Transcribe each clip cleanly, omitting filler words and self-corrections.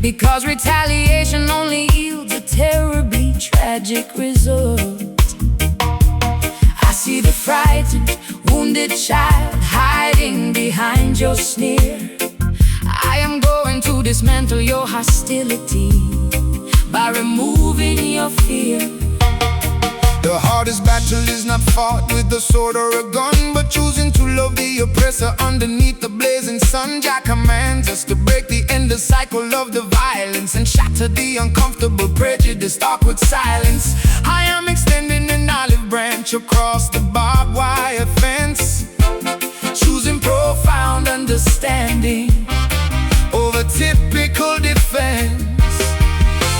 because retaliation only yields a terribly tragic result. I see the frightened, wounded child hiding behind your sneer. I am going to dismantle your hostility by removing your fear. The hardest battle is not fought with a sword or a gun, but choosing to love the oppressor underneath the blazing sun. Jah commands us to break the endless cycle of the violence and shatter the uncomfortable prejudice talk with silence. I am extending an olive branch across the barbed wire fence, choosing profound understanding over typical defense.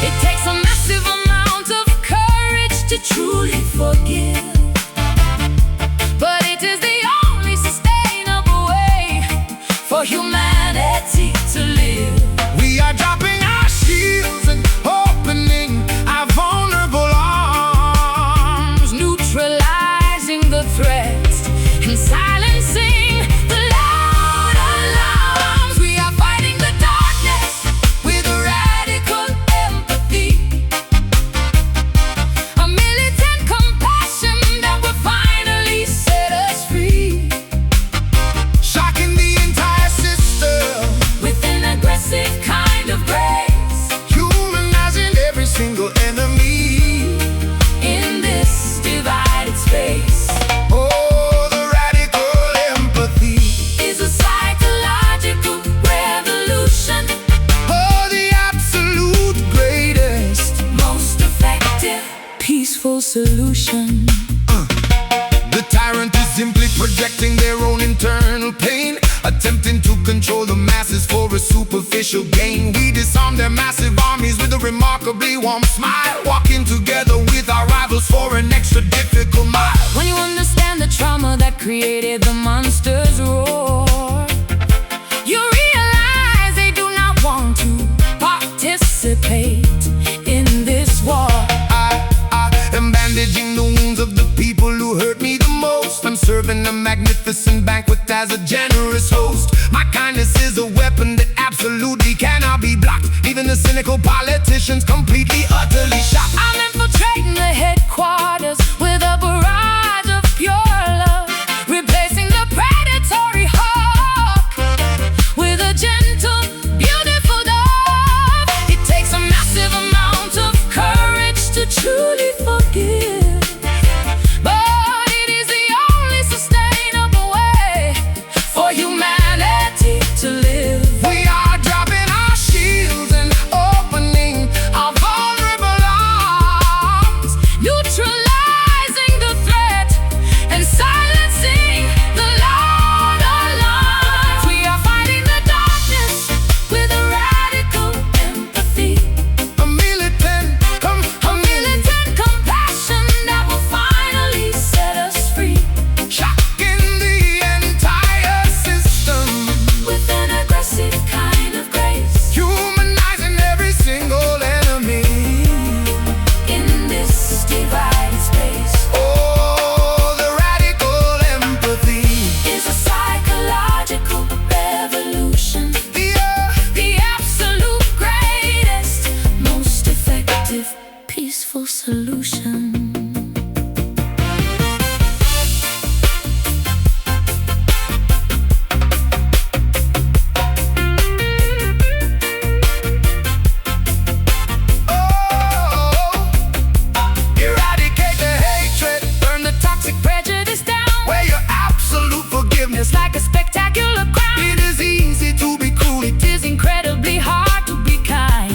It takes a massive amount of courage to truly forgive, but it is the only sustainable way for humanity to live. We are dropping our shields and opening our vulnerable arms, neutralizing the threats and silencing the loud alarms. We are fighting the darkness with a radical empathy, a militant compassion that will finally set us free, shocking the entire system with an aggressive kind of grace, humanizing every single enemy in this divided space. Oh, the radical empathy Is a psychological revolution, oh, the absolute greatest. most effective, peaceful solution. The tyrant is simply projecting their own internal pain, attempting to control the masses for a superficial gain. We disarm their massive armies with a remarkably warm smile, walking together with our rivals for an extra difficult mile. When you understand the trauma that created the monster's roar, you realize they do not want to participate in this war. I am bandaging the wounds of the people who hurt me the most. I'm serving a magnificent banquet as a generous host. My kindness is a weapon that absolutely cannot be blocked. Even the cynical politicians completely, utterly shocked. I'm infiltrating the headquarters with a barrage of pure love, replacing the predatory hawk with a gentle, beautiful dove. It takes a massive amount of courage to truly forgive, but it is the only sustainable way for humanity to live. We are dropping our shields and opening our vulnerable arms, Neutralizing the threat and silencing the loud alarms. We are fighting the darkness with a radical empathy, a militant a militant compassion that will finally set us free, shocking the entire system, with an aggressive kind of grace, humanizing every single enemy. in this divided space. Oh, the radical empathy, Is a psychological revolution, the absolute greatest, most effective, peaceful solution. eradicate the hatred, Burn the toxic prejudice down. where your absolute forgiveness. It's like a spectacular crime. It is easy to be cruel. It is incredibly hard to be kind.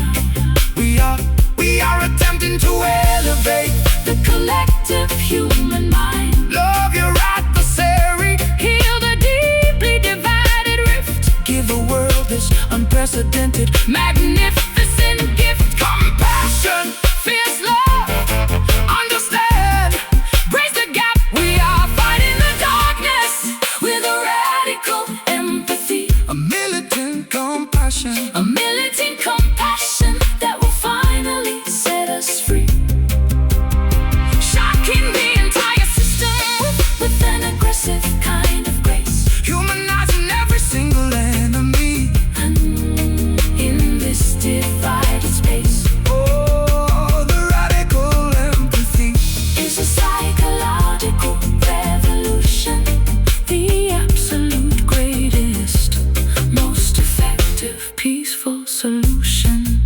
We are attempting to elevate, The collective human mind, love your adversary, heal the deeply divided rift, give the world this unprecedented, magnificent gift. compassion, Fierce love, understand, brace the gap. We are fighting the darkness with a radical empathy, a militant compassion, a militant compassion that will finally set us free, shocking the entire system with an aggressive kind of grace, humanizing every single enemy. and in this divided peaceful solution.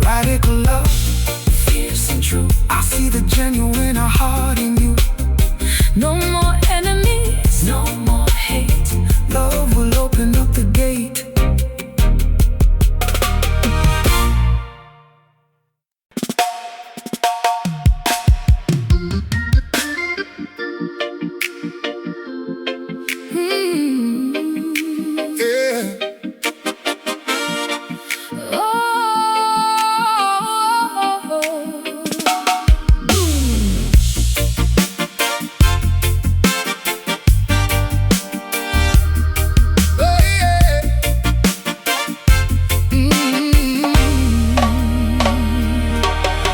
Radical love, fierce and true. I see the genuine heart in you. No more enemies, no more hate. Love will open up the gate.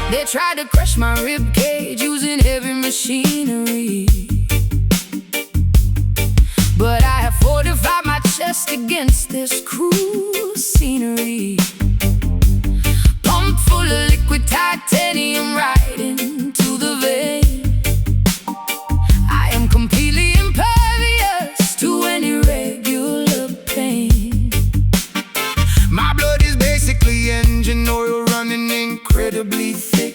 They tried to crush my rib cage using heavy machinery, but I have fortified my chest against this cruel scenery. Pumped full of liquid titanium right into the vein. I am completely impervious to any regular pain. My blood is basically engine oil running incredibly thick.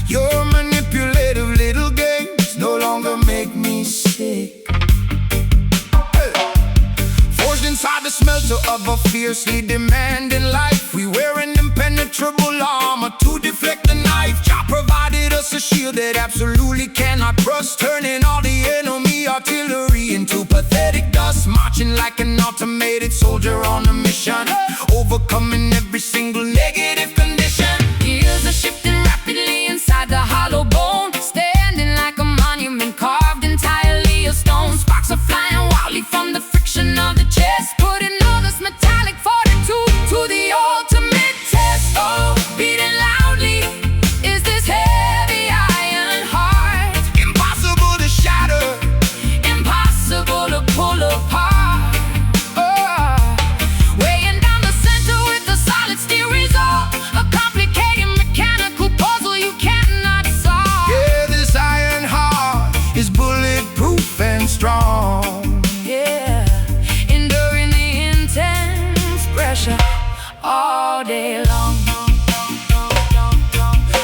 Your manipulative little games no longer make me sick. Forged inside the smelter of a fiercely demanding life, we wear an impenetrable armor to deflect the knife. Jah provided us a shield that absolutely cannot rust, turning all the enemy artillery into pathetic dust. Marching like an automated soldier on a mission, overcoming every single negative condition. Gears are shifting rapidly inside the hollow bone, standing like a monument carved entirely of stone. Sparks are flying wildly from the friction of the chest, putting all this metallic fortitude to the ultimate test. Oh, beating loudly is this heavy iron heart. Impossible to shatter, Impossible to pull apart. Weighing down the center with a solid steel resolve, a complicated mechanical puzzle you cannot solve. yeah, this iron heart is bulletproof and strong. Yeah, enduring the intense pressure all day long.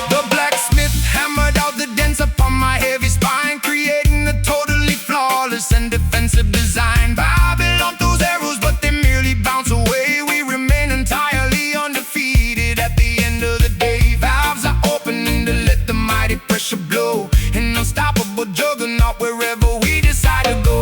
The blacksmith hammered out the dents upon my heavy spine, creating a totally flawless and defensive design. Babylon throws arrows, but they merely bounce away. We remain entirely undefeated at the end of the day. Valves are opening to let the mighty pressure blow, an unstoppable juggernaut wherever we decide to go.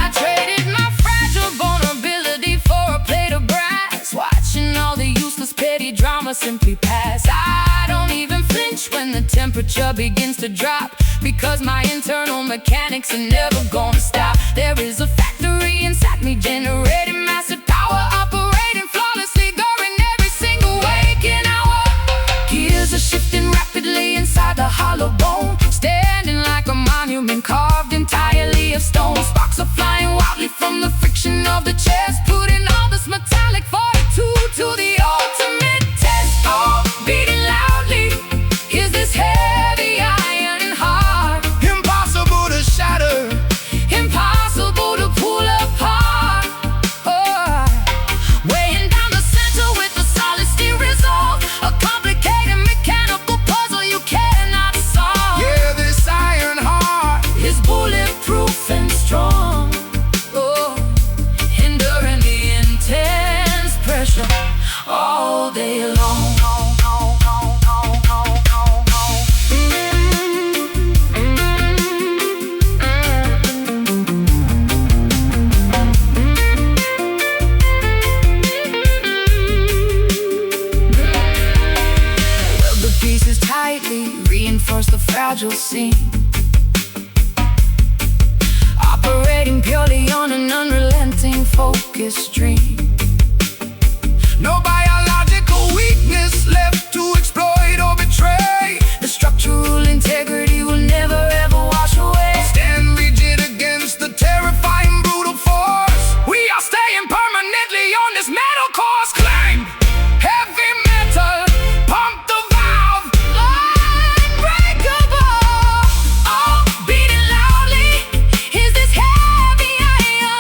I traded my fragile vulnerability for a plate of brass, watching all the useless petty drama simply pass. I don't even flinch when the temperature begins to drop, because my internal mechanics are never gonna stop. There is a factory inside me generating massive power, operating flawlessly during every single waking hour. Gears are shifting rapidly inside the hollow bone, standing like a monument carved entirely of stone. Sparks are flying wildly from the friction of the chest, putting all this metallic fortitude to the ultimate test. Oh, beating loudly is this heavy iron heart. Impossible to shatter, Impossible to pull apart. Weighing down the center with a solid steel resolve, a complicated mechanical puzzle you cannot solve. yeah, this iron heart Is bulletproof and strong. Oh, enduring the intense pressure all day long. Weld the pieces tightly, reinforce the fragile seam, operating purely on an unrelenting focus stream. no biological weakness left to exploit or betray. The structural integrity will never ever wash away. Stand rigid against the terrifying brutal force. We are staying permanently on this metal course. Climb heavy metal, pump the valve, Unbreakable. Oh, beating loudly is this heavy iron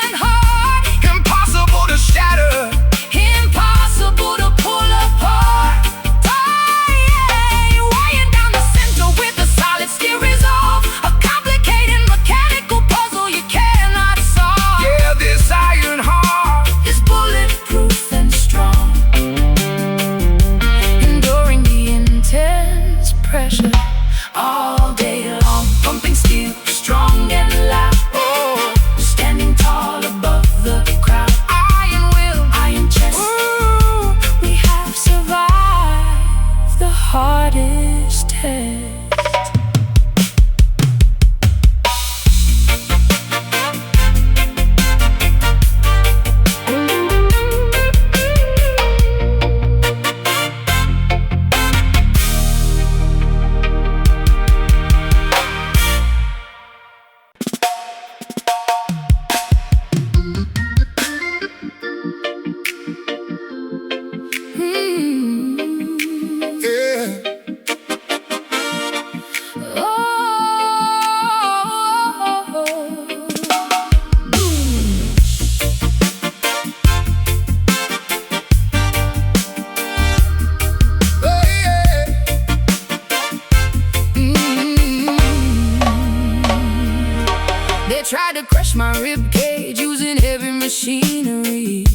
rib cage using heavy machinery.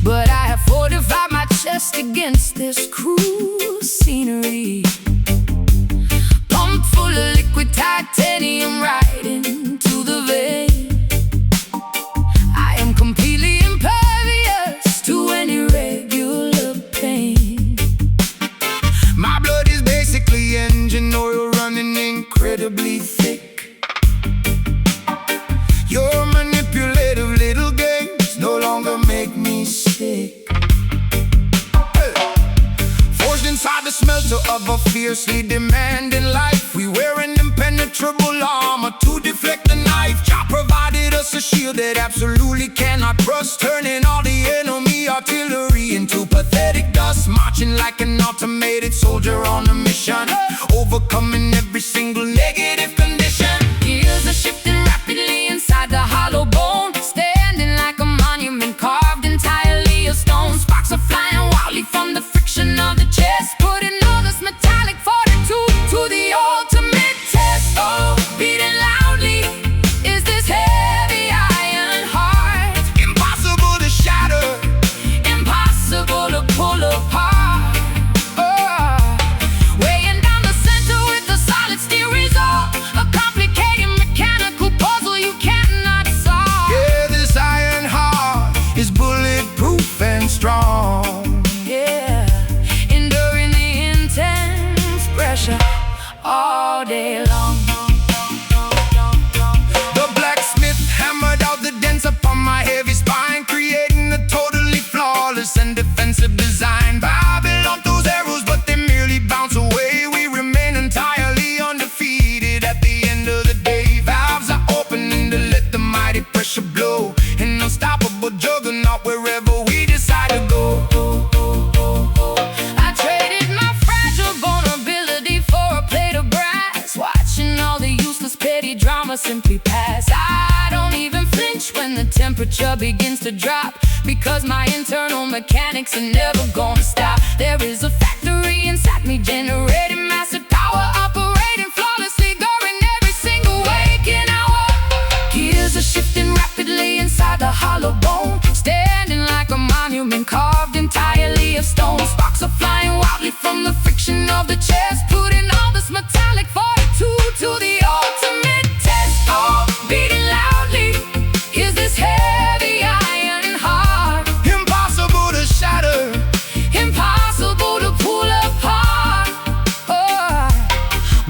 But I have fortified my chest against this cruel scenery. Pumped full of liquid titanium right into the vein. I am completely impervious to any regular pain. My blood is basically engine oil running incredibly thick. Your manipulative little games no longer make me sick. Forged inside the smelter of a fiercely demanding life, we wear an impenetrable armor to deflect the knife. Jah provided us a shield that absolutely cannot rust, turning all the enemy artillery into pathetic dust. Marching like an automated soldier on a mission, overcoming every single negative condition. Gears are shifting rapidly inside the hollow bone, standing like a monument carved entirely of stone. Sparks are flying wildly from the friction of the chest, putting all this metallic fortitude to the ultimate test. Oh, beating loudly is this heavy iron heart. Impossible to shatter, Impossible to pull apart. Weighing down the center with a solid steel resolve, a complicated mechanical puzzle you cannot solve. yeah, this iron heart is bulletproof and strong. Yeah, enduring the intense pressure all day long. The blacksmith hammered out the dents upon my heavy spine, creating a totally flawless and defensive design. Babylon throws arrows, but they merely bounce away. We remain entirely undefeated at the end of the day. Valves are opening to let the mighty pressure blow, an unstoppable juggernaut wherever we decide to go. I traded my fragile vulnerability for a plate of brass, watching all the useless petty drama simply pass. I don't even flinch when the temperature begins to drop, because my internal mechanics are never gonna stop. There is a factory inside me generating massive power, operating flawlessly during every single waking hour. Gears are shifting rapidly inside the hollow bone, standing like a monument carved entirely of stone. Sparks are flying wildly from the friction of the chest, putting all this metallic fortitude to the ultimate test. Oh, beating loudly is this heavy iron heart. Impossible to shatter, Impossible to pull apart.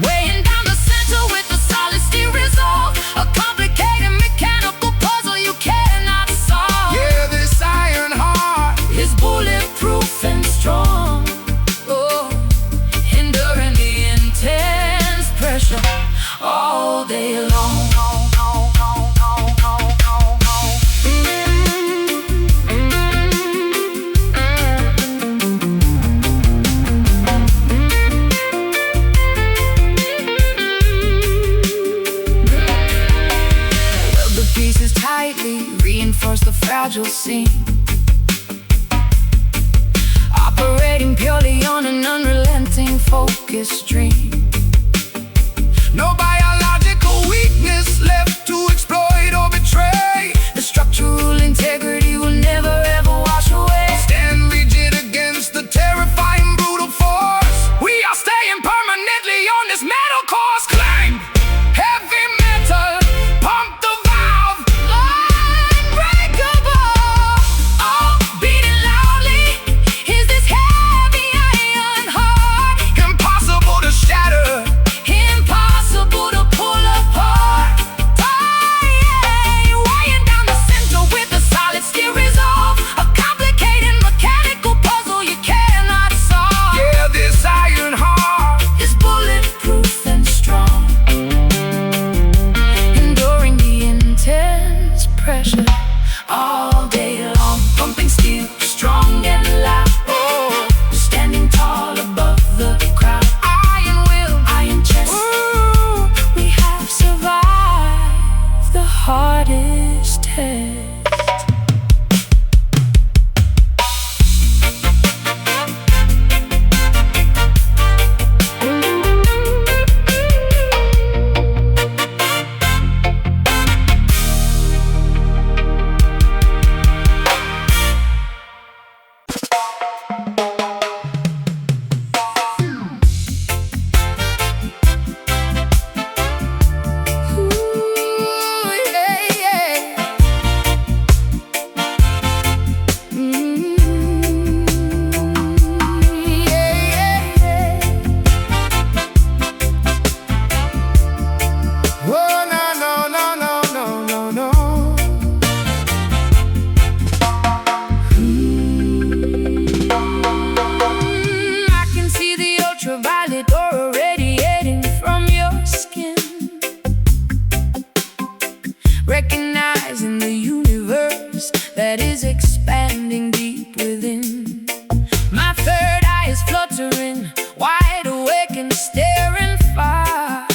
Weighing down the center with a solid steel resolve, a complicated mechanical puzzle you cannot solve. yeah, this iron heart Is bulletproof and strong. Oh, enduring the intense pressure all day long. Held the pieces tightly, reinforce the fragile seam, operating purely on an unrelenting focus stream. no biological weakness left to exploit or betray. The structural integrity will never ever wash away. Stand rigid against the terrifying brutal force. We are staying permanently on this metal course. Climb heavy metal, pump the valve, Unbreakable. Oh, beating loudly is this heavy iron heart. impossible to shatter, Impossible to recognizing the universe that is expanding deep within. My third eye is fluttering, wide awake and staring far,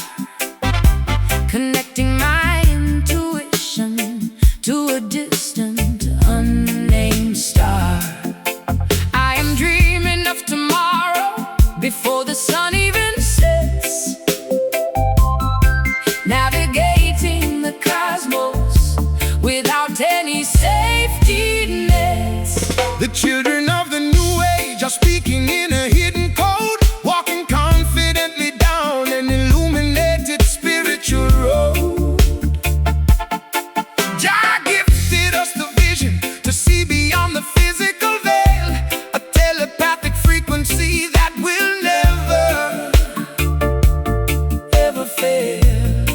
connecting my intuition to a distant, unnamed star. I am dreaming of tomorrow before the sun even sets, navigating the cosmos without any safety nets. The children of the new age are speaking in a hidden code, walking confidently down an illuminated spiritual road. Jah gifted us the vision to see beyond the physical veil, a telepathic frequency that will never, ever fail.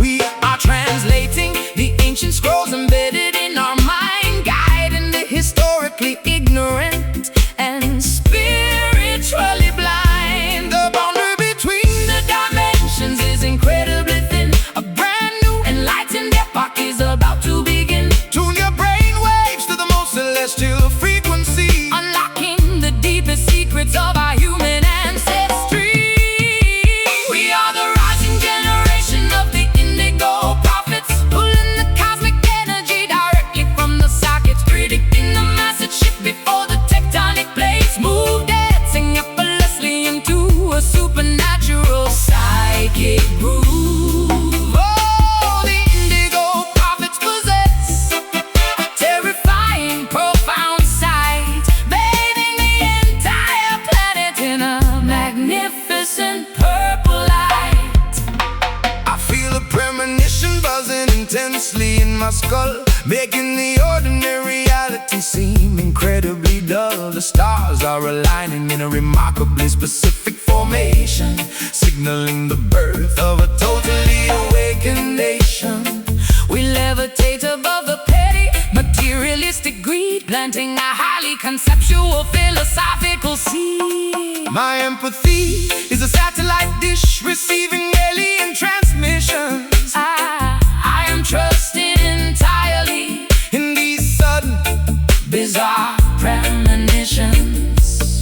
We are translating the ancient scrolls embedded in our mind, guiding the historically ignorant and spiritually blind. The boundary between the dimensions is incredibly thin. A brand new enlightened epoch is about to begin. Tune your brain waves to the most celestial frequency, Unlocking the deepest secrets of our human ancestry. We are the rising generation of the indigo prophets, pulling the cosmic energy directly from the sockets, predicting the massive shift before the tectonic plates move, dancing effortlessly into a supernatural psychic groove. Oh, the indigo prophets possess a terrifying, profound sight, bathing the entire planet in a magnificent purple light. I feel a premonition buzzing intensely in my skull, making the ordinary reality seem incredibly dull. The stars are aligning in a remarkably specific formation, signaling the birth of a totally awakened nation. We levitate above the petty, materialistic greed, planting a highly conceptual, philosophical seed. My empathy is a satellite dish receiving alien transmissions. I am trusting entirely In these sudden, bizarre premonitions.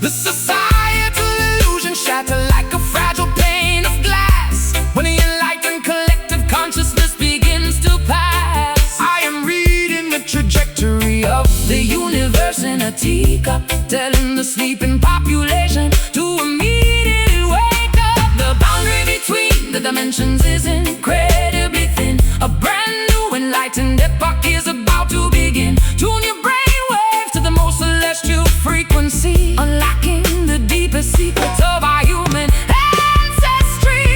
the societal illusions shatter like a fragile pane of glass when the enlightened collective consciousness begins to pass. I am reading the trajectory of the universe in a teacup, telling the sleeping population to immediately wake up. The boundary between the dimensions is incredibly thin. A brand new enlightened epoch is about to begin. Tune your brain waves to the most celestial frequency, unlocking the deepest secrets of our human ancestry.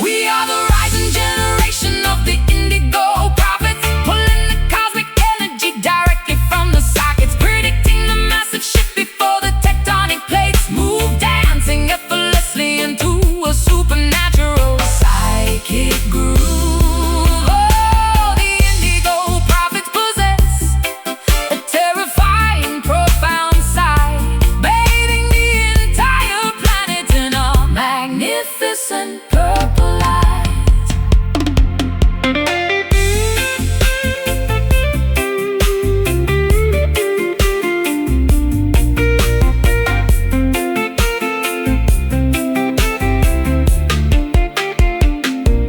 We are the rising generation of the indigo prophets, pulling the cosmic energy directly from the sockets, predicting the massive shift before the tectonic plates move, dancing effortlessly into a supernatural psychic groove. Oh, the indigo prophets possess a terrifying, profound sight, bathing the entire planet in a magnificent purple light.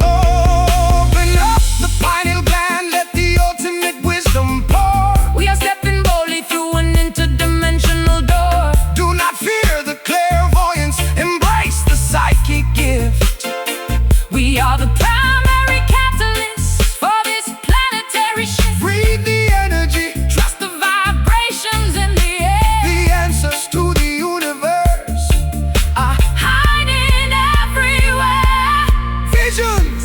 Open up the pineal gland, let the ultimate wisdom pour. We are stepping boldly through an interdimensional door. Do not fear the clairvoyance, embrace the psychic gift. We are the primary catalysts for this planetary shift. Read the energy, Trust the vibrations in the air, the answers to the universe. are hiding everywhere. Visions,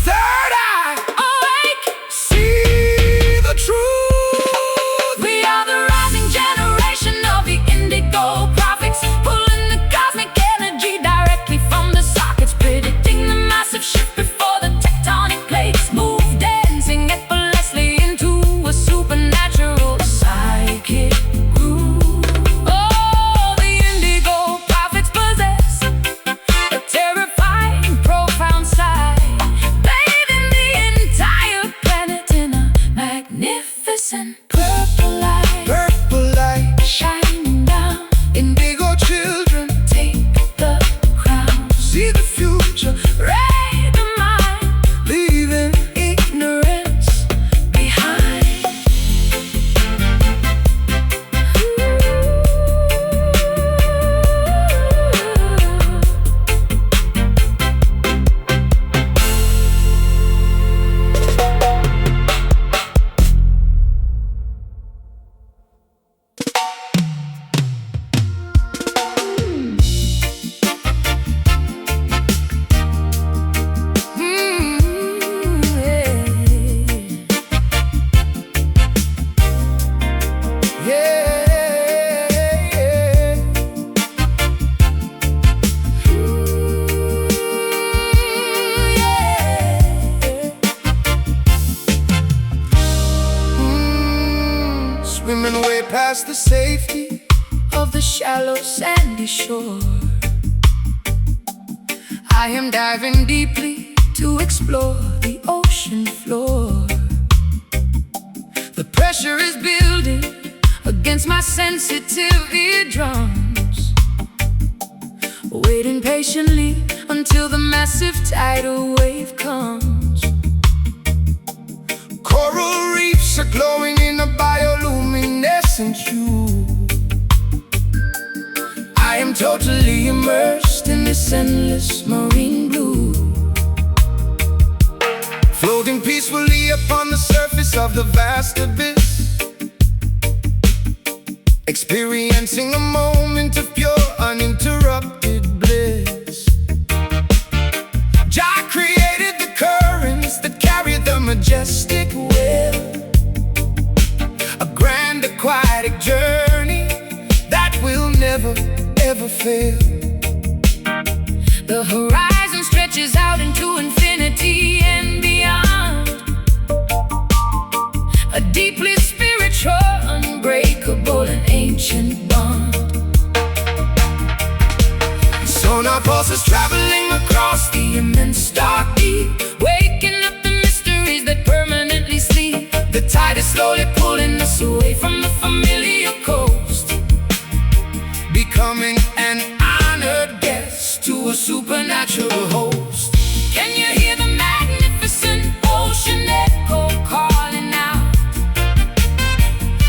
third eye, Awake, see the truth. we are the rising generation of the indigo prophets, pulling the cosmic energy directly from the sockets, predicting the massive shift before the tectonic plates move, dancing effortlessly into a supernatural psychic groove. Oh, the indigo prophets possess a terrifying, profound past the safety of the shallow sandy shore. I am diving deeply to explore the ocean floor. The pressure is building against my sensitive eardrums, waiting patiently until the massive tidal wave comes. Coral reefs are glowing in a bioluminescent hue. I am totally immersed in this endless marine blue, floating peacefully upon the surface of the vast abyss, experiencing a moment of pure uninterrupted bliss. Jah created the currents that carry the majestic will, a grand aquatic journey that will never ever fail. The horizon stretches out into infinity and beyond, a deeply spiritual, unbreakable and ancient bond. Sonar pulses traveling across the immense dark deep, Waking up the mysteries that permanently sleep. the tide is slowly pulling us Away from the familiar coast, becoming an honored guest to a supernatural host. can you hear the magnificent ocean echo calling out,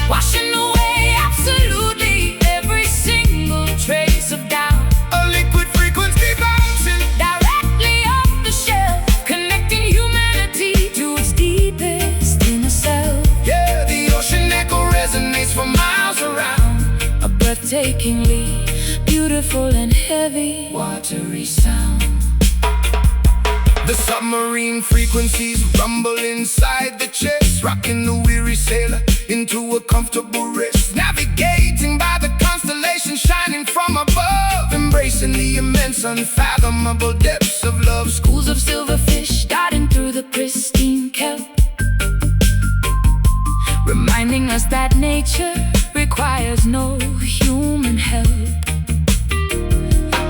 washing away absolutely every single trace of doubt? A liquid frequency bouncing Directly off the shelf, connecting humanity to its deepest inner self. yeah, the ocean echo resonates for miles around, A breathtakingly beautiful and heavy, watery sound. the submarine frequencies rumble inside the chest, rocking the weary sailor into a comfortable rest, navigating by the constellations shining from above, embracing the immense unfathomable depths of love. Schools of silverfish darting through the pristine kelp, reminding us that nature requires no human help.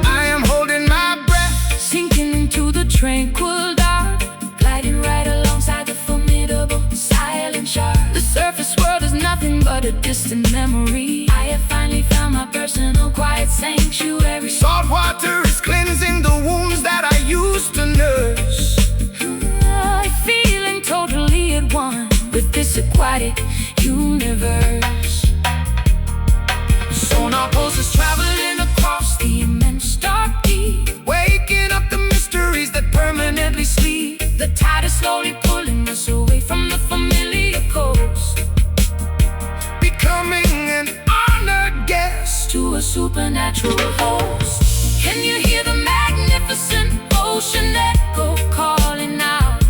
I am holding my breath, Sinking into the tranquil dark, gliding right alongside the formidable silent shark. The surface world is nothing but a distant memory. I have finally found my personal quiet sanctuary. salt water is cleansing the wounds that I used to nurse. Feeling totally at one with this aquatic universe. Sonar pulses traveling across the immense dark deep, Waking up the mysteries that permanently sleep, the tide is slowly pulling us away from the familiar coast, becoming an honored guest to a supernatural host. Can you hear the magnificent ocean echo calling out,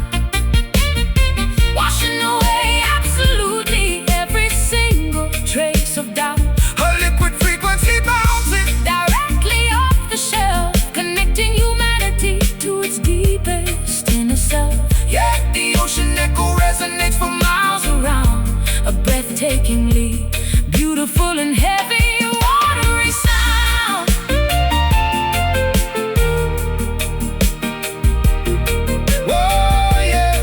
washing away absolutely every single trace of doubt? a liquid frequency bouncing Directly off the shelf, connecting humanity to its deepest inner self. yeah, the ocean echo resonates for miles Around, a breathtakingly beautiful and heavy, watery sound. whoa, yeah.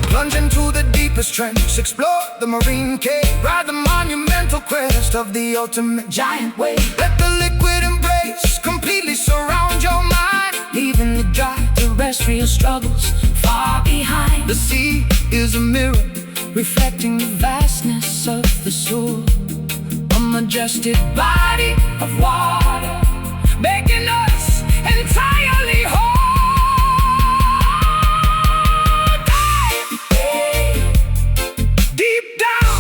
Plunge into the deepest trench, explore the marine cave, ride the monumental quest of the ultimate giant wave. Let the liquid embrace completely surround your mind, Leaving the dry terrestrial struggles far behind. the sea is a mirror Reflecting the vastness of the soul, a majestic body of water, making us entirely whole. deep down,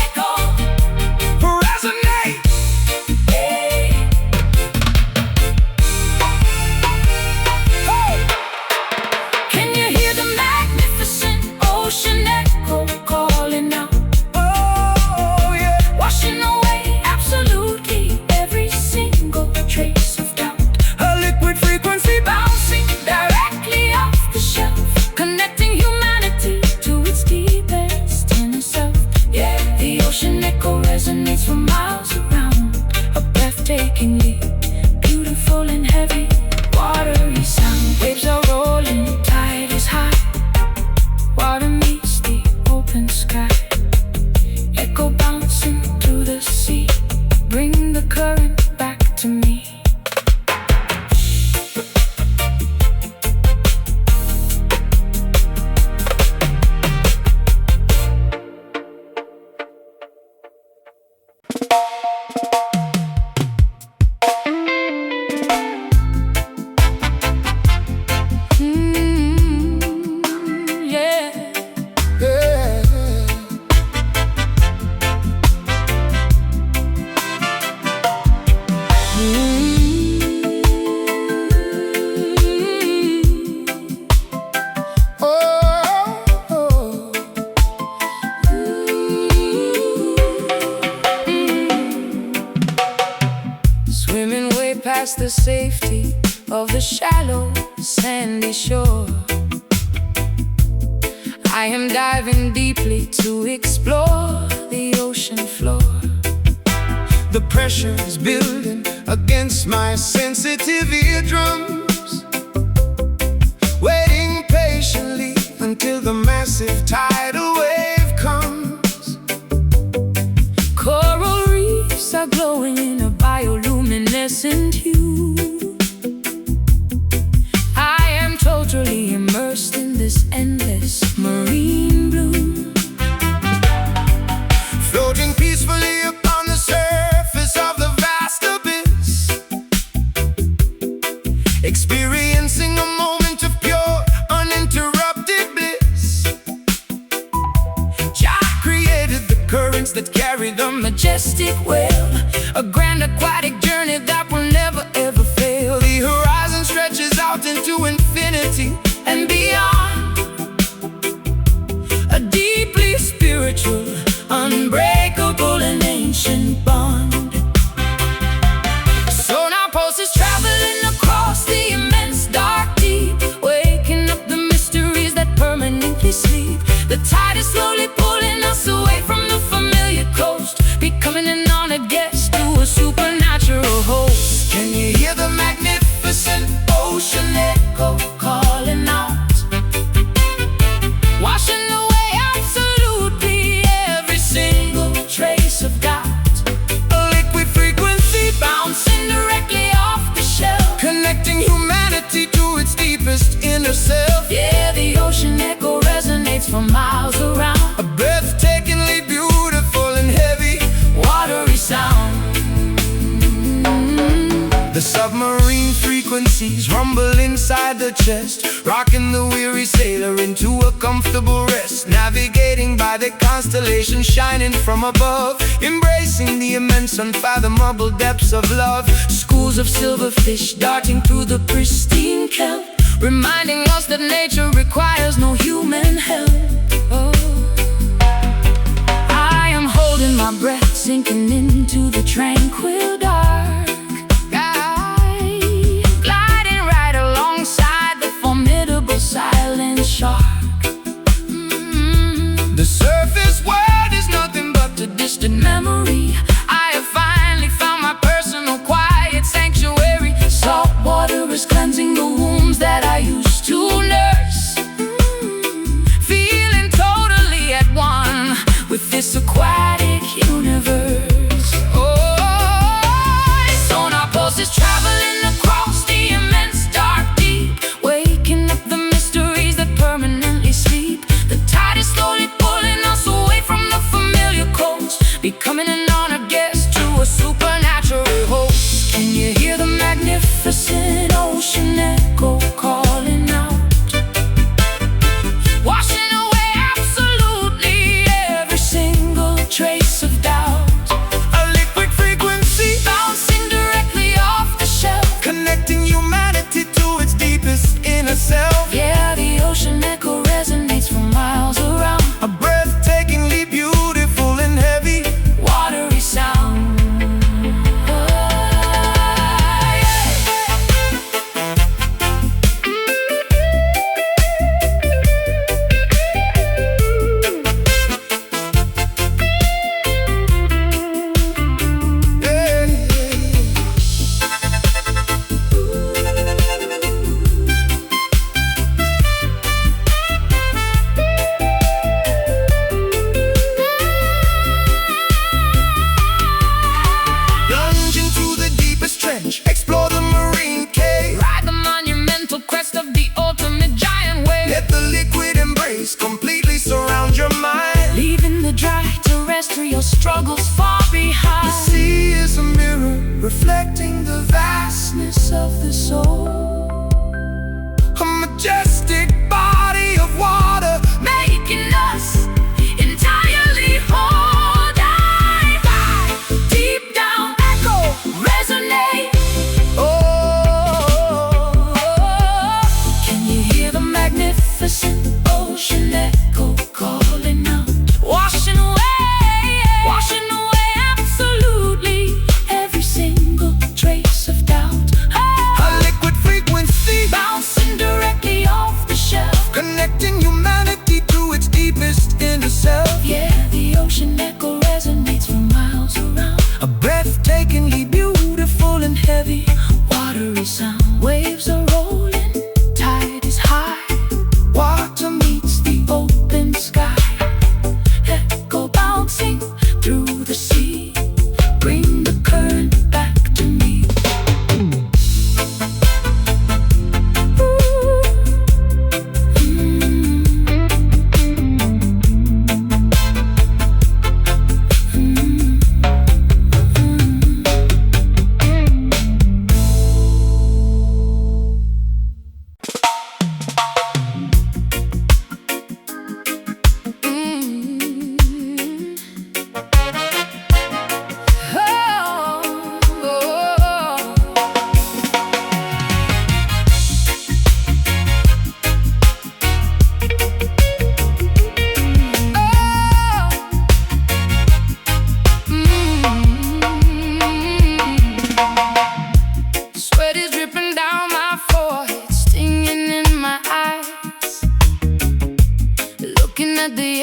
Echo, resonate. can you hear the magnificent ocean echo calling? safety of the shallow, sandy shore. I am diving deeply to explore the ocean floor. The pressure is building against my sensitive eardrums, waiting patiently until the massive tidal wave comes. Coral reefs are glowing in a bioluminescent hue. I am totally immersed in this endless marine blue, floating peacefully upon the surface of the vast abyss, experiencing a moment of pure, uninterrupted bliss. Jah created the currents that carry the majestic whale, a grand aquatic journey that will never ever fail. The horizon stretches out into infinity And beyond, a deeply spiritual, unbreakable and ancient bond. So now pulse is traveling across the immense dark deep, waking up the mysteries that permanently sleep. The tide is slowly pulling us away from the familiar coast, becoming an honored guest to a supernatural host. Can you hear the magnificent ocean echo Calling out, washing away absolutely every single trace of doubt. a liquid frequency Bouncing directly off the shelf. connecting humanity to its deepest inner self? Yeah, the ocean echo resonates for miles around. A breathtakingly beautiful and heavy, Watery sound. the submarine frequencies rumble inside the chest, rocking the weary sailor into a comfortable rest, navigating by the constellation shining from above, embracing the immense unfathomable depths of love. Schools of silverfish darting through the pristine kelp, reminding us that nature requires no human help. Oh. I am holding my breath, sinking into the tranquil dark, gliding right alongside the formidable silent shark. The surface world is nothing but A distant memory. I have finally found my personal quiet sanctuary. Salt water is cleansing the wounds that I used to nurse. Feeling totally at one with this aquatic universe. Oh, sonar pulses traveling across the immense dark deep, waking up the mysteries that permanently sleep. The tide is slowly pulling us away from the familiar coast, becoming an honored guest to a supernatural host. Can you hear the magnificent ocean echo calling out, washing away absolutely every single trace of doubt. a liquid frequency Bouncing directly off the shelf. connecting humanity to its deepest inner self. Yeah, the ocean echo resonates for miles around. A breathtakingly beautiful and heavy, Watery sound. plunge into the deepest trench, explore the marine cave, Ride the monumental crest of the ultimate giant wave, let the liquid embrace completely surround your mind. leaving the dry terrestrial struggles far The behind. sea is a mirror reflecting the vastness of the soul, a majestic body of water Making us entirely whole. Dive, deep down echo resonate. oh, Can you hear the magnificent ocean echo calling out, washing away absolutely every single trace of doubt. Oh,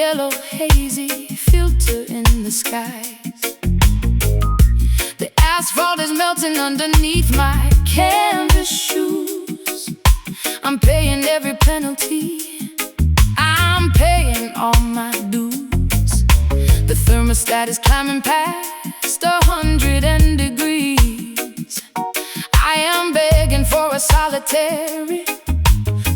yellow hazy filter in the skies. The asphalt is melting underneath my canvas shoes. I'm paying every penalty, I'm paying all my dues. The thermostat is climbing past 100 degrees. I am begging for a solitary,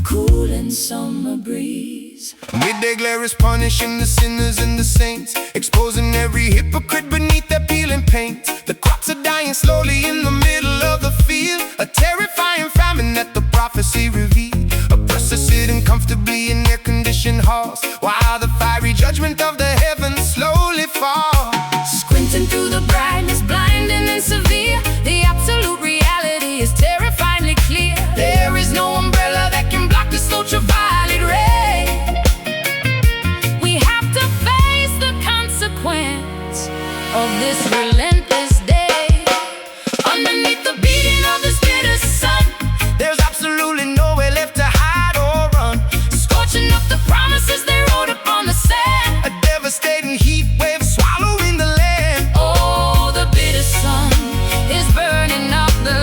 cooling summer breeze. Midday glare is punishing the sinners and the saints, exposing every hypocrite beneath their peeling paint. The crops are dying slowly in the middle of the field, a terrifying famine that the prophecy revealed. Oppressors sitting comfortably in air-conditioned halls, while the fiery judgment of the heavens slowly falls. Squinting through the brightness, blinding and severe, the absolute reality is terrifyingly clear. There is no umbrella that can block this ultraviolet ray. We have to face the consequence of this relentless day. Underneath the beating of this bitter sun, there's absolutely nowhere left to hide or run. scorching up the promises they wrote upon the sand. A devastating heat wave swallowing the land. Oh, the bitter sun is burning up the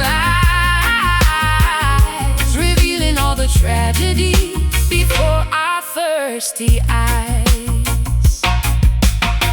lights, revealing all the tragedy before our thirsty eyes.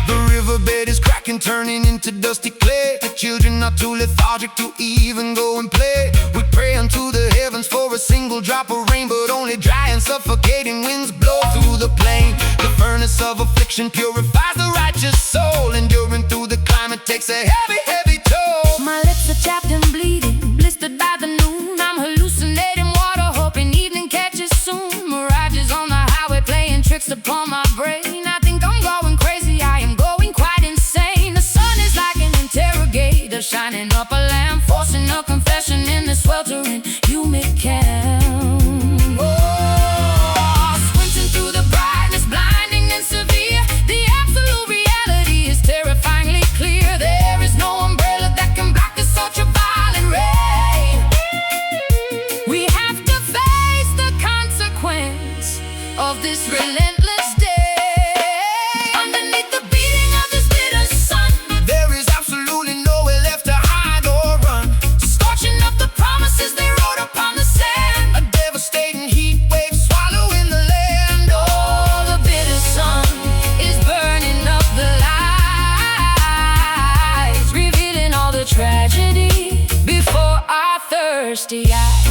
The riverbed is cracking, turning into dusty clay. The children are too lethargic to even go and play. We pray unto the heavens for a single drop of rain, but only dry and suffocating winds blow through the plain. The furnace of affliction purifies the righteous soul. Enduring through the climate takes a heavy, heavy toll. My lips are chapped and bleeding, blistered by the noon. I'm hallucinating water, hoping evening catches soon. Mirages on the highway playing tricks upon my brain. I think I'm going crazy, I am going quite insane. The sun is like an interrogator, shining up a lamp, forcing a confession in the sweltering humid camp. Oh, squinting through the brightness, blinding and severe, the absolute reality is terrifyingly clear. There is no umbrella that can block this ultraviolet ray. We have to face the consequence of this relentless day. Underneath the beating of this bitter sun, There is absolutely nowhere left to hide or run. scorching up the promises they wrote upon the sand. A devastating heat wave swallowing the land. Oh, the bitter sun is burning up the lights, revealing all the tragedy before our thirsty eyes.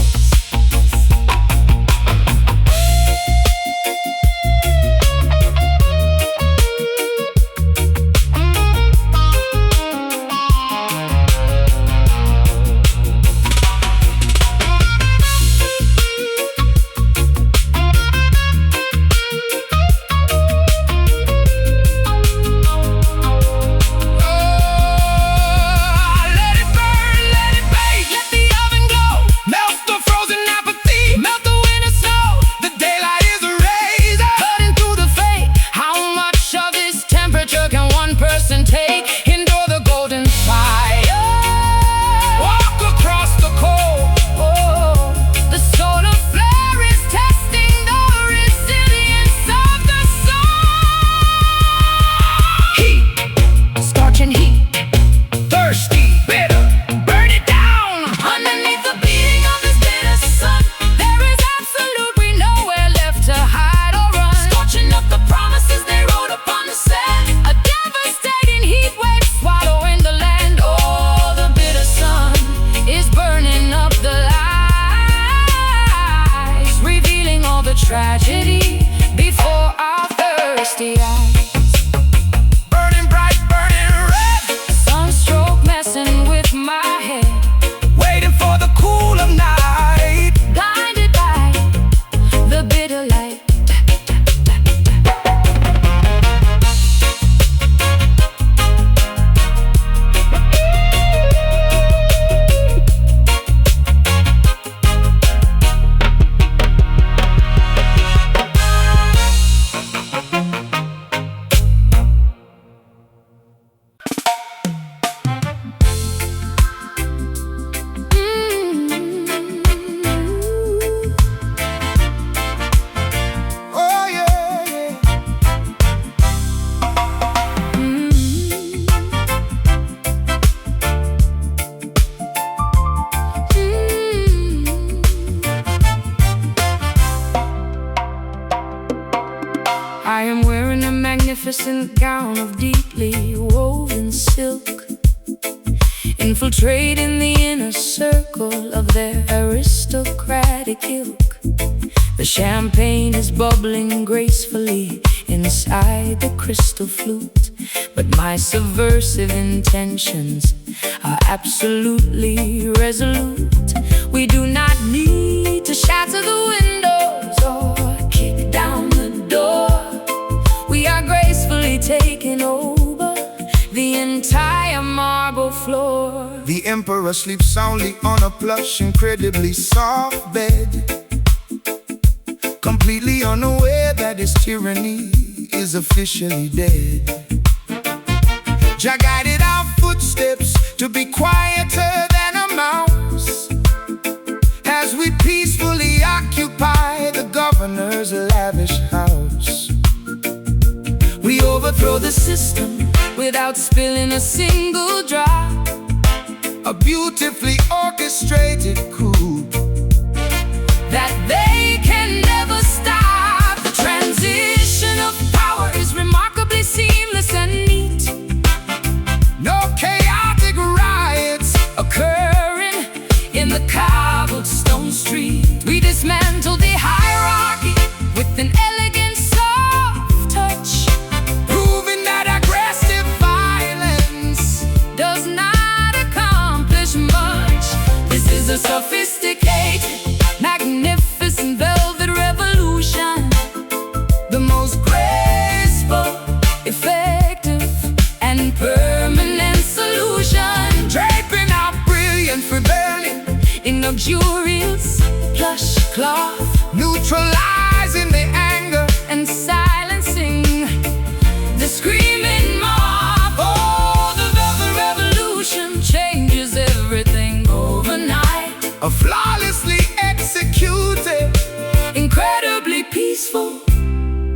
Let it burn, let it bake, Let the oven glow, melt the frozen apathy, melt the winter snow, the daylight is a razor. cutting through the fate. How much of this temperature can one person take? Endure the golden fire, Walk across the cold. oh, the solar flare is testing the resilience of the sun. Heat, Scorching heat, thirsty, bitter, burn it down. underneath the beating of this bitter sun, there is absolutely nowhere left to hide or run. Scorching up the promises they wrote upon the sand, a devastating heat wave swallowing the land. Oh, the bitter sun is burning up the lights, revealing all the tragedy before our thirsty eyes. Burning bright, burning red, Sunstroke messing with my head, waiting for the cool of night. blinded by the bitter light. magnificent gown of deeply woven silk, infiltrating the inner circle of their aristocratic ilk. The champagne is bubbling gracefully inside the crystal flute, but my subversive intentions are absolutely resolute. We do not need to shatter the windows or kick down the door. We are gracefully taking over the entire marble floor. The emperor sleeps soundly on a plush, incredibly soft bed, completely unaware that his tyranny is officially dead. Jah guided our footsteps to be quieter than a mouse, as we peacefully occupy the governor's lavish house. We overthrow the system without spilling a single drop, a beautifully orchestrated coup that they can never stop. The transition of power is remarkably seamless and neat. No chaotic riots occurring in the cobblestone street. We dismantle the hierarchy with an elegant soft touch, proving that aggressive violence does not accomplish much. This is a sophisticated, magnificent velvet revolution, the most graceful, effective, and permanent solution, draping our brilliant rebellion in luxurious plush cloth, neutralizing the anger and silencing the screaming mob. Oh, the velvet revolution changes everything overnight. A flawlessly executed, incredibly peaceful,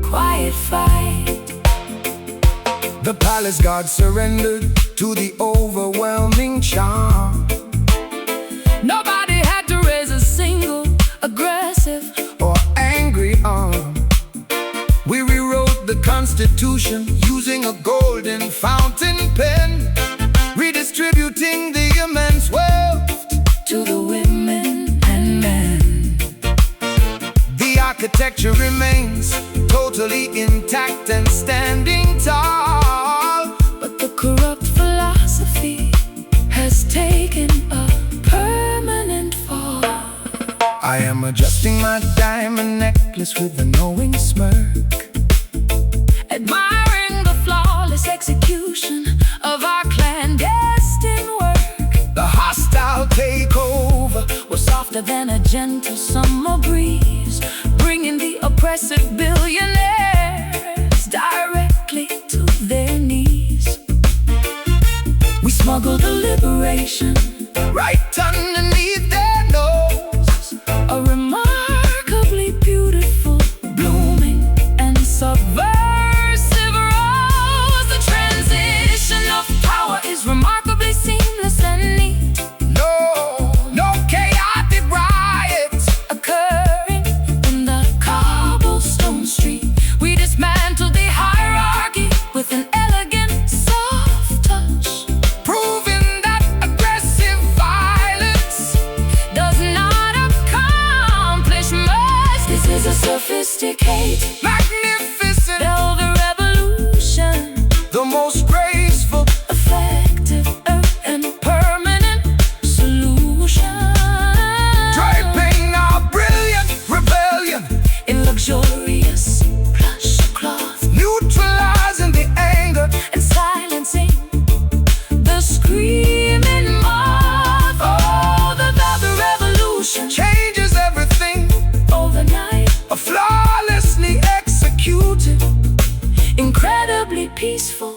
quiet fight. the palace guard surrendered to the overwhelming charm. Nobody had to raise a single aggressive or angry arm. We rewrote the Constitution using a golden fountain pen, redistributing the immense wealth to the women and men. The architecture remains totally intact and standing tall, but the corrupt philosophy has taken a permanent fall. I am adjusting my diamond necklace with a knowing smirk, admiring the flawless execution of our clandestine work. the hostile takeover Was softer than a gentle summer breeze, bringing the oppressive billionaires directly to their knees. We smuggled the liberation right underneath their nose, a remarkably beautiful, blooming, and subversive rose. The transition of power is remarkably seamless and neat, no chaotic riots occurring in the cobblestone street. We dismantle the hierarchy with an elegant soft touch, proving that aggressive violence does not accomplish much. This is a sophisticated, magnificent, velvet revolution, the most graceful, effective, and permanent solution, draping our brilliant rebellion, in luxurious plush cloth, neutralizing the anger and silencing the screaming mob. Oh, the velvet revolution changes everything, overnight, a flawlessly executed, incredibly peaceful,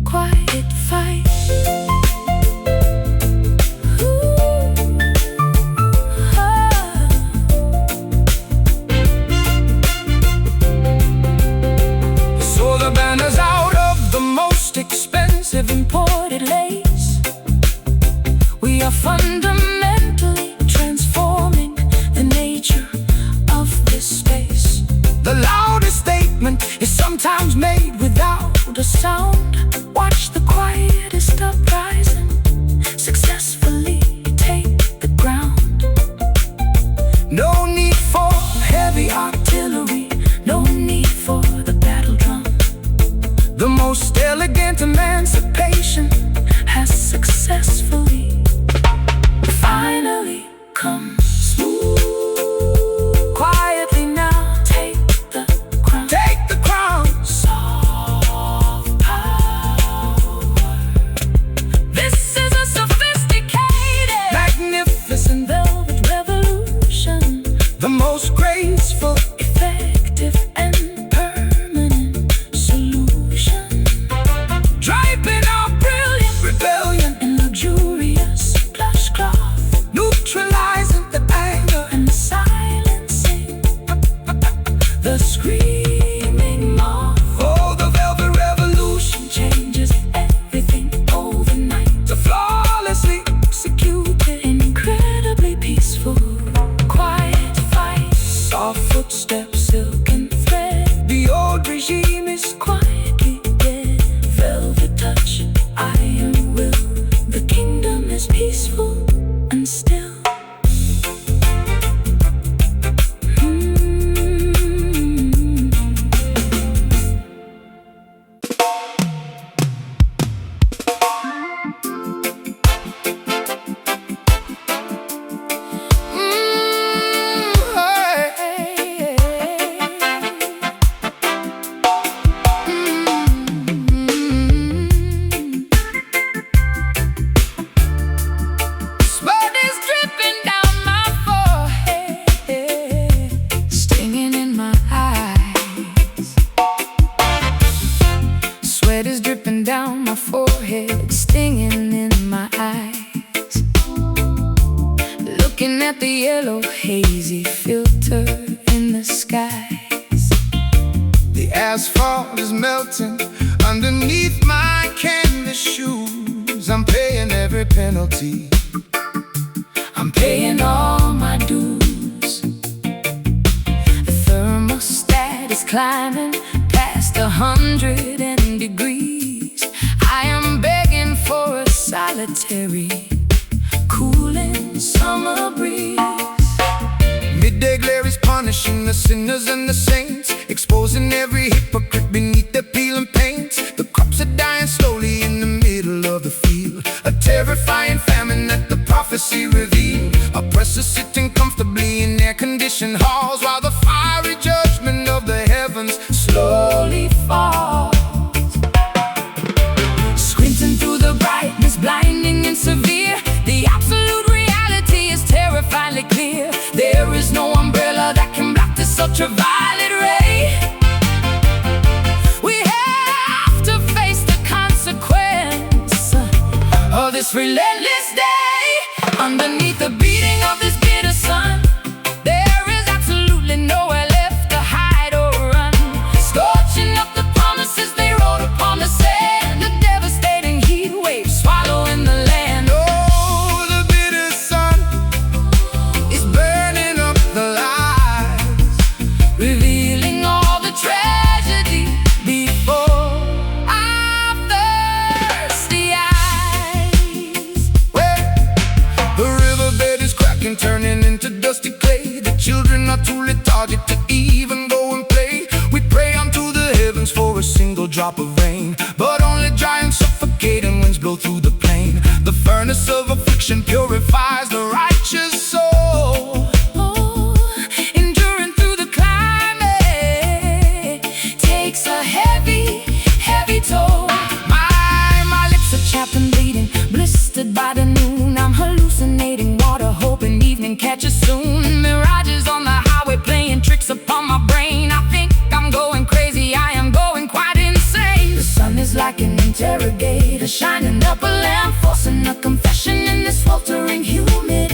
quiet fight. so the banner's out of the most expensive Imported lace. We are fundamentally transforming the nature of this space. The loudest statement is sometimes made without No need for heavy artillery, no need for the battle drum. the most elegant emancipation Has successfully finally come smooth. quietly now. Take the crown. Take the crown. Soft power. This is a sophisticated, Magnificent, velvet revolution. the most graceful, Effective and permanent solution. draping our brilliant rebellion, In luxurious plush cloth neutralizing the anger. and silencing the screaming moth. Oh, the velvet revolution, Changes everything overnight. to flawlessly executed, Incredibly peaceful, quiet fight. soft footsteps, Silk and thread, the old regime is quietly dead. Velvet touch, iron will. The kingdom is peaceful and still. Sweat is dripping down my forehead, Stinging in my eyes. sweat is dripping down my forehead, Stinging in my eyes. looking at the yellow Hazy filter in the skies. The asphalt is melting underneath my canvas shoes. I'm paying every penalty, I'm paying all my dues. The thermostat is climbing past 100 degrees. I am begging for a Solitary, cooling summer breeze. midday glare is punishing the sinners and the saints, exposing every hypocrite beneath their peeling paints. The crops are dying slowly in the middle of the field, a terrifying famine that the prophecy revealed. Oppressors sitting comfortably in air-conditioned halls, while the fiery judgment of the heavens slowly Falls. Squinting through the brightness, blinding and severe. The absolute reality is terrifyingly clear. There is no umbrella that can block this ultraviolet ray. We have to face the consequence of this relentless day. Underneath the beating of this bitter sun, there is absolutely nowhere left to hide or run. Scorching up the promises they wrote upon the sand. The devastating heat wave swallowing the land. Oh, the bitter sun is burning up the lies, Revealing all the tragedy before our thirsty eyes. where the riverbed is cracking, turning into dusty clay. The children are too lethargic to even go and play. We pray unto the heavens for a single drop of rain, but only dry and suffocating winds blow through the plain. The furnace of affliction purifies the righteous soul. Oh, enduring through the climate takes a heavy, heavy toll. My lips are Chapped and bleeding, blistered by the noon. I'm hallucinating water, hoping evening catches soon. Mirages on the highway playing tricks upon my brain. I think I'm going crazy, I am going quite insane. The sun is like an interrogator, shining up a lamp, forcing a confession in this sweltering humidity.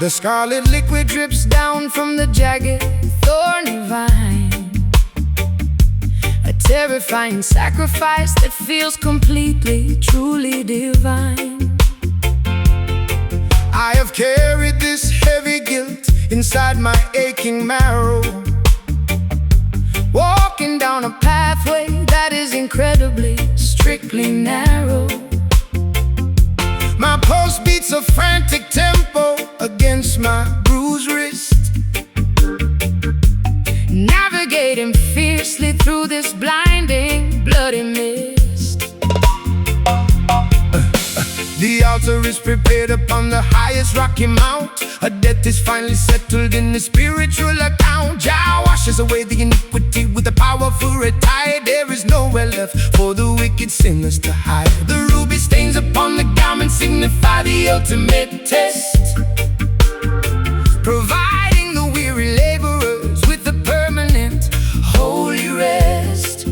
The scarlet liquid drips down from the jagged thorny vine, a terrifying sacrifice that feels completely, truly divine. I have carried this heavy guilt inside my aching marrow, walking down a pathway that is incredibly, strictly narrow. My pulse beats a frantic tempo against my bruised wrist, navigating fiercely through this blinding, bloody mist. The altar is prepared upon the highest rocky mount. A death is finally settled in the spiritual account. Jah washes away the iniquity with the powerful tide. There is nowhere left for the wicked sinners to hide. The ruby stains upon the garment signify the ultimate test, providing the weary laborers with a permanent, holy rest.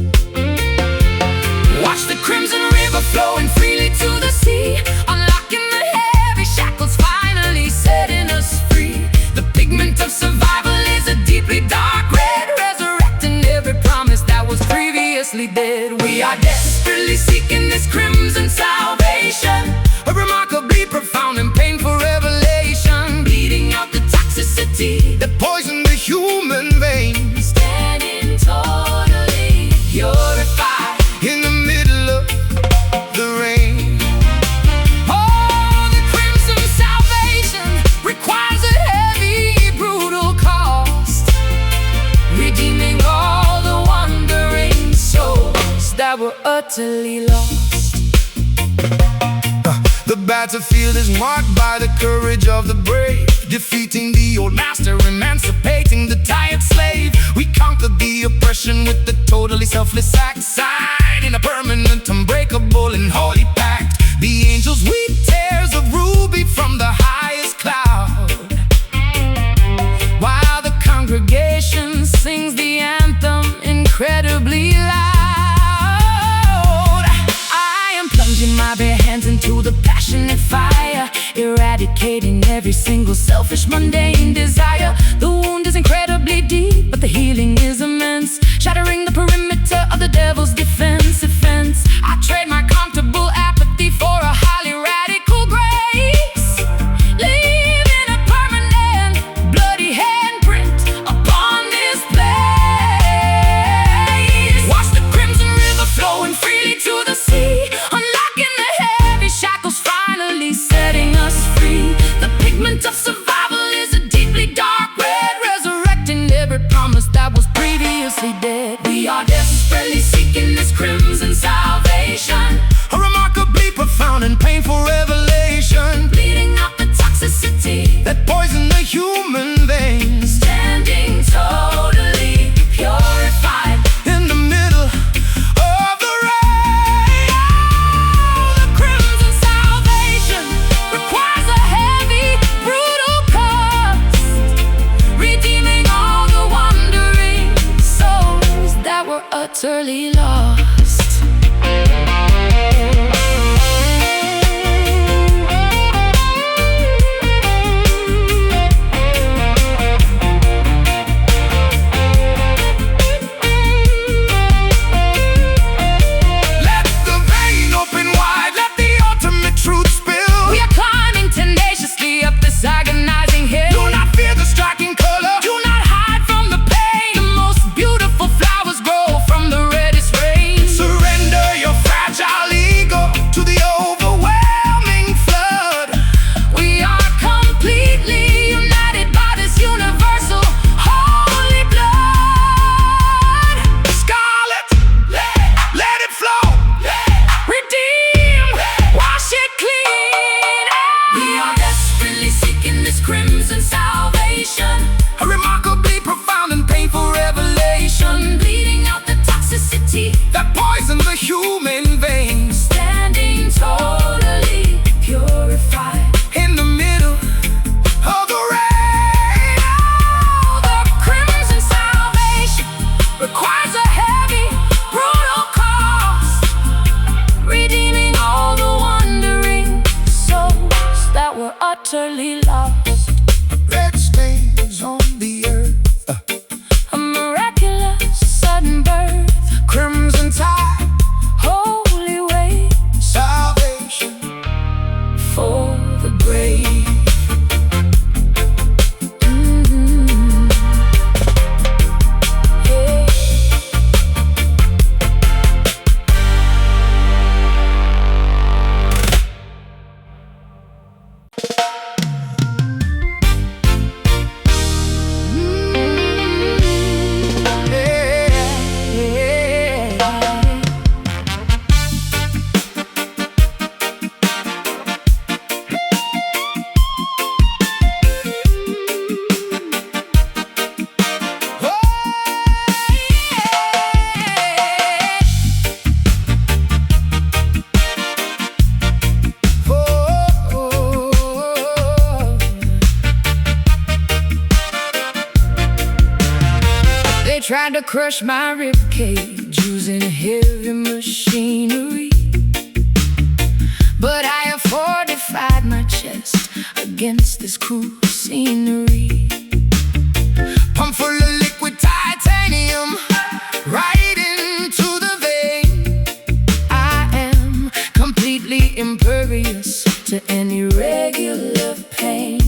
Watch the crimson river flowing freely to the sea, unlocking the heavy shackles, finally setting us free. The pigment of survival is a deeply dark red, resurrecting every promise that was previously dead. We are desperately seeking this crimson salvation, a remarkably profound and painful revelation, bleeding out the toxicity that poisoned the human veins, standing totally purified in the middle of the rain. Oh, the crimson salvation requires a heavy, brutal cost, redeeming all the wandering souls that were utterly lost. The battlefield is marked by the courage of the brave, defeating the old master, emancipating the tired slave. We conquered the oppression with the totally selfless act, signed in a permanent, unbreakable and holy pact. The angels weep tears of ruby from the highest cloud, while the congregation sings the anthem incredibly loud. I am plunging my bare hands into the passionate fire, eradicating every single selfish, mundane desire. The wound is incredibly deep, but the healing is immense, shattering the perimeter of the devil's defense. I trade my comfortable apathy for a highly radical grace, leaving a permanent, bloody handprint upon this place. Watch the crimson river flowing freely to the sea, unlocking the heavy shackles, finally setting us free. The pigment of survival is a deeply dark red, resurrecting every promise that was previously dead. We are desperately seeking this crimson salvation, a remarkably profound and painful revelation, bleeding out the toxicity that poisoned the human veins, standing totally purified in the middle of the rain. Oh, the crimson salvation requires a heavy, brutal cost, redeeming all the wandering souls that were utterly lost. Let the vein open wide, let the ultimate truth spill. We are climbing tenaciously up this agonizing hill. Do not fear the striking color, do not hide from the pain. The most beautiful flowers grow from the reddest rain. Surrender your fragile ego to the overwhelming flood. We are completely united by this universal holy blood. Scarlet, let it flow, redeem, wash it clean. We are desperately seeking this crimson salvation, a remarkably profound and painful revelation, bleeding out the toxicity that poisoned the human veins, standing totally purified in the middle of the rain. Oh, the crimson salvation requires a heavy, brutal cost, redeeming all the wandering souls that were utterly lost. grave. Tried to crush my ribcage using heavy machinery, but I have fortified my chest against this cruel scenery. Pump full of liquid titanium, right into the vein. I am completely impervious to any regular pain.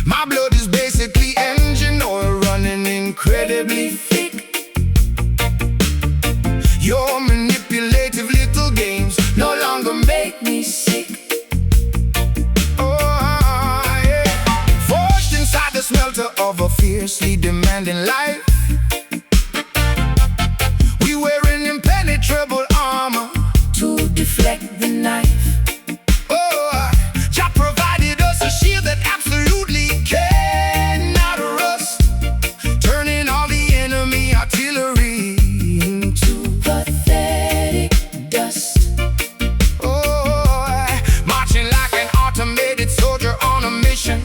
My blood is basically engine oil running incredibly thick. Your manipulative little games no longer make me sick. Oh, yeah. Forged inside the smelter of a fiercely demanding life, we wear an impenetrable armor to deflect the knife. Oh, Jah provided us a shield that absolutely cannot rust, turning all the enemy artillery into pathetic dust. Oh, marching like an automated soldier on a mission,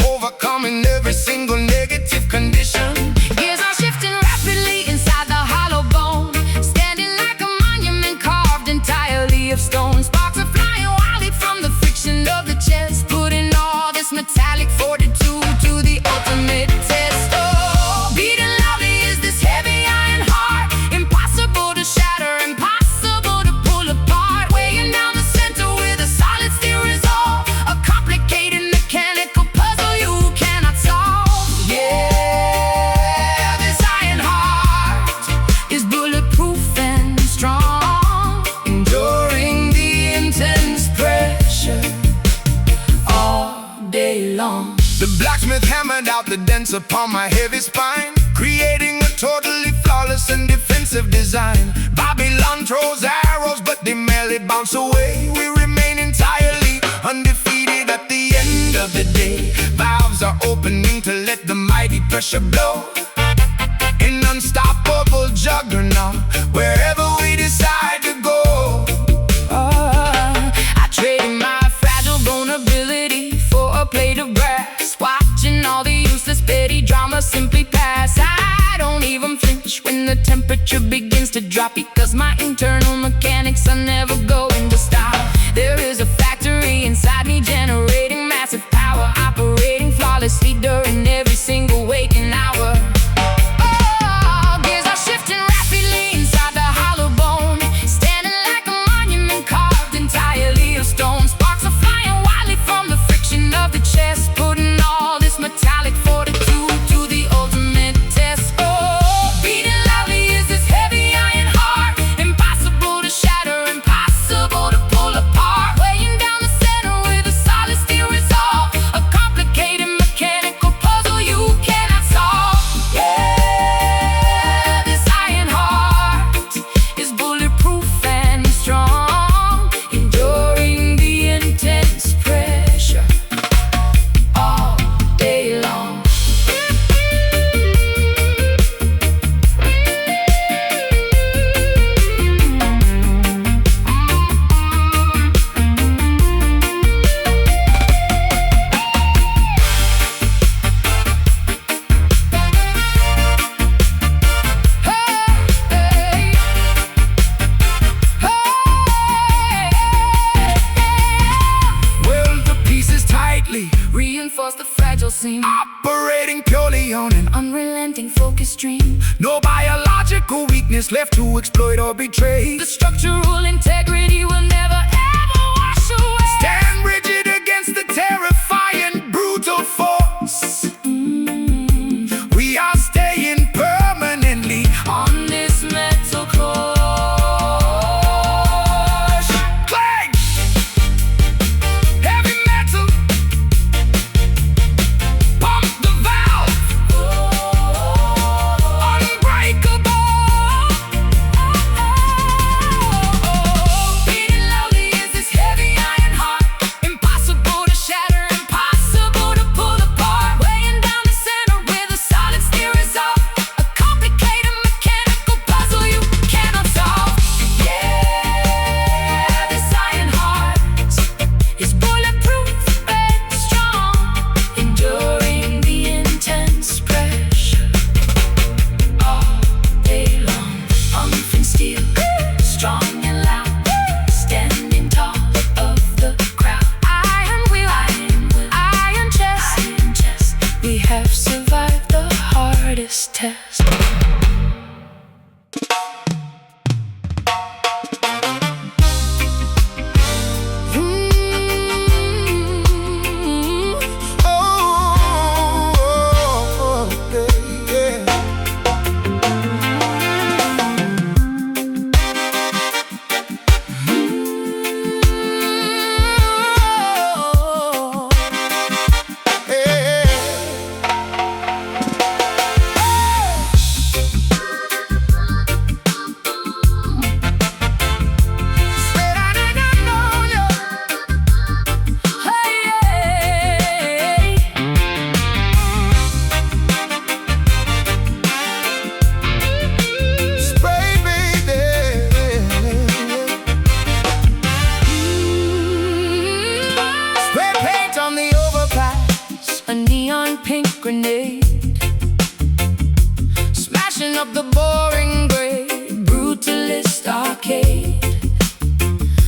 overcoming every single negative condition. Gears are shifting rapidly inside the hollow bone, standing like a monument carved entirely of stone. Sparks are flying wildly from the friction of the chest, putting all this metallic fortitude to the ultimate test. Oh, beating loudly is this heavy iron heart, impossible to shatter, impossible to pull apart, weighing down the center with a solid steel resolve, a complicated mechanical puzzle you cannot solve. Yeah, this iron heart is bulletproof and strong, enduring the intense pressure all day long. The blacksmith hammered out the dents upon my heavy spine, creating a totally flawless and defensive design. Babylon throws arrows, but they merely bounce away. We remain entirely undefeated at the end of the day. Valves are opening to let the mighty pressure blow, an unstoppable juggernaut wherever we decide to go. I traded my fragile vulnerability for a plate of brass, watching all the useless petty drama simply pass. I don't even flinch when the temperature begins to drop, because my internal mechanics are never going to stop. There is a factory inside me generating massive power, operating flawlessly during every single waking hour. Oh, gears are shifting rapidly inside the hollow bone, standing like a monument carved entirely of stone. Sparks are flying wildly from the friction of the chest, putting all this metallic fortitude to the ultimate test. Oh, beating loudly is this heavy iron heart, impossible to shatter, impossible to pull apart, weighing down the center with a solid steel resolve, a complicated mechanical puzzle you cannot solve. Yeah, this iron heart is bulletproof and strong, enduring the intense pressure all day long. Weld the pieces tightly, reinforce the fragile seam, operating purely on an unrelenting focus stream. No biological weakness left to exploit or betray. The structural integrity will never ever wash away. Stand rigid grenade, smashing up the boring gray brutalist arcade.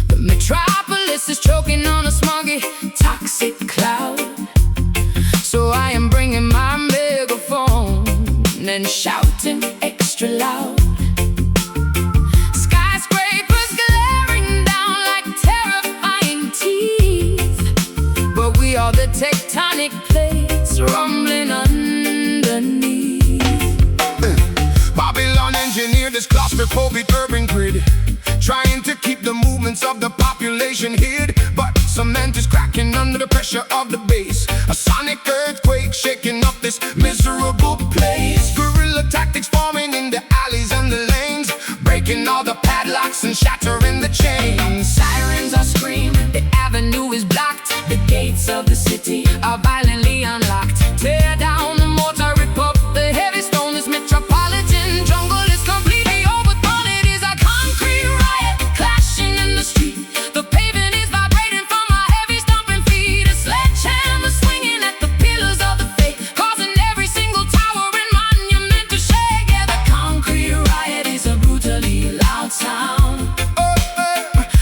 The metropolis is choking on a smoggy, toxic cloud. So I am bringing my megaphone and shouting extra loud. Skyscrapers glaring down like terrifying teeth, but we are the tectonic plates rumbling underneath. Babylon engineered this claustrophobic urban grid, trying to keep the movements of the population hid. But cement is cracking under the pressure of the bass, a sonic earthquake shaking up this miserable place. Guerrilla tactics forming in the alleys and the lanes, breaking all the padlocks and shattering the chains. Sirens are screaming, the avenue is blocked, the gates of the city are violently unlocked. Tear down the mortar, rip up the heavy stone. This metropolitan jungle is completely overthrown. It is a concrete riot clashing in the street. The pavement is vibrating from our heavy stomping feet. A sledgehammer swinging at the pillars of the faith, causing every single tower and monument to shake. Yeah, the concrete riot is a brutally loud sound,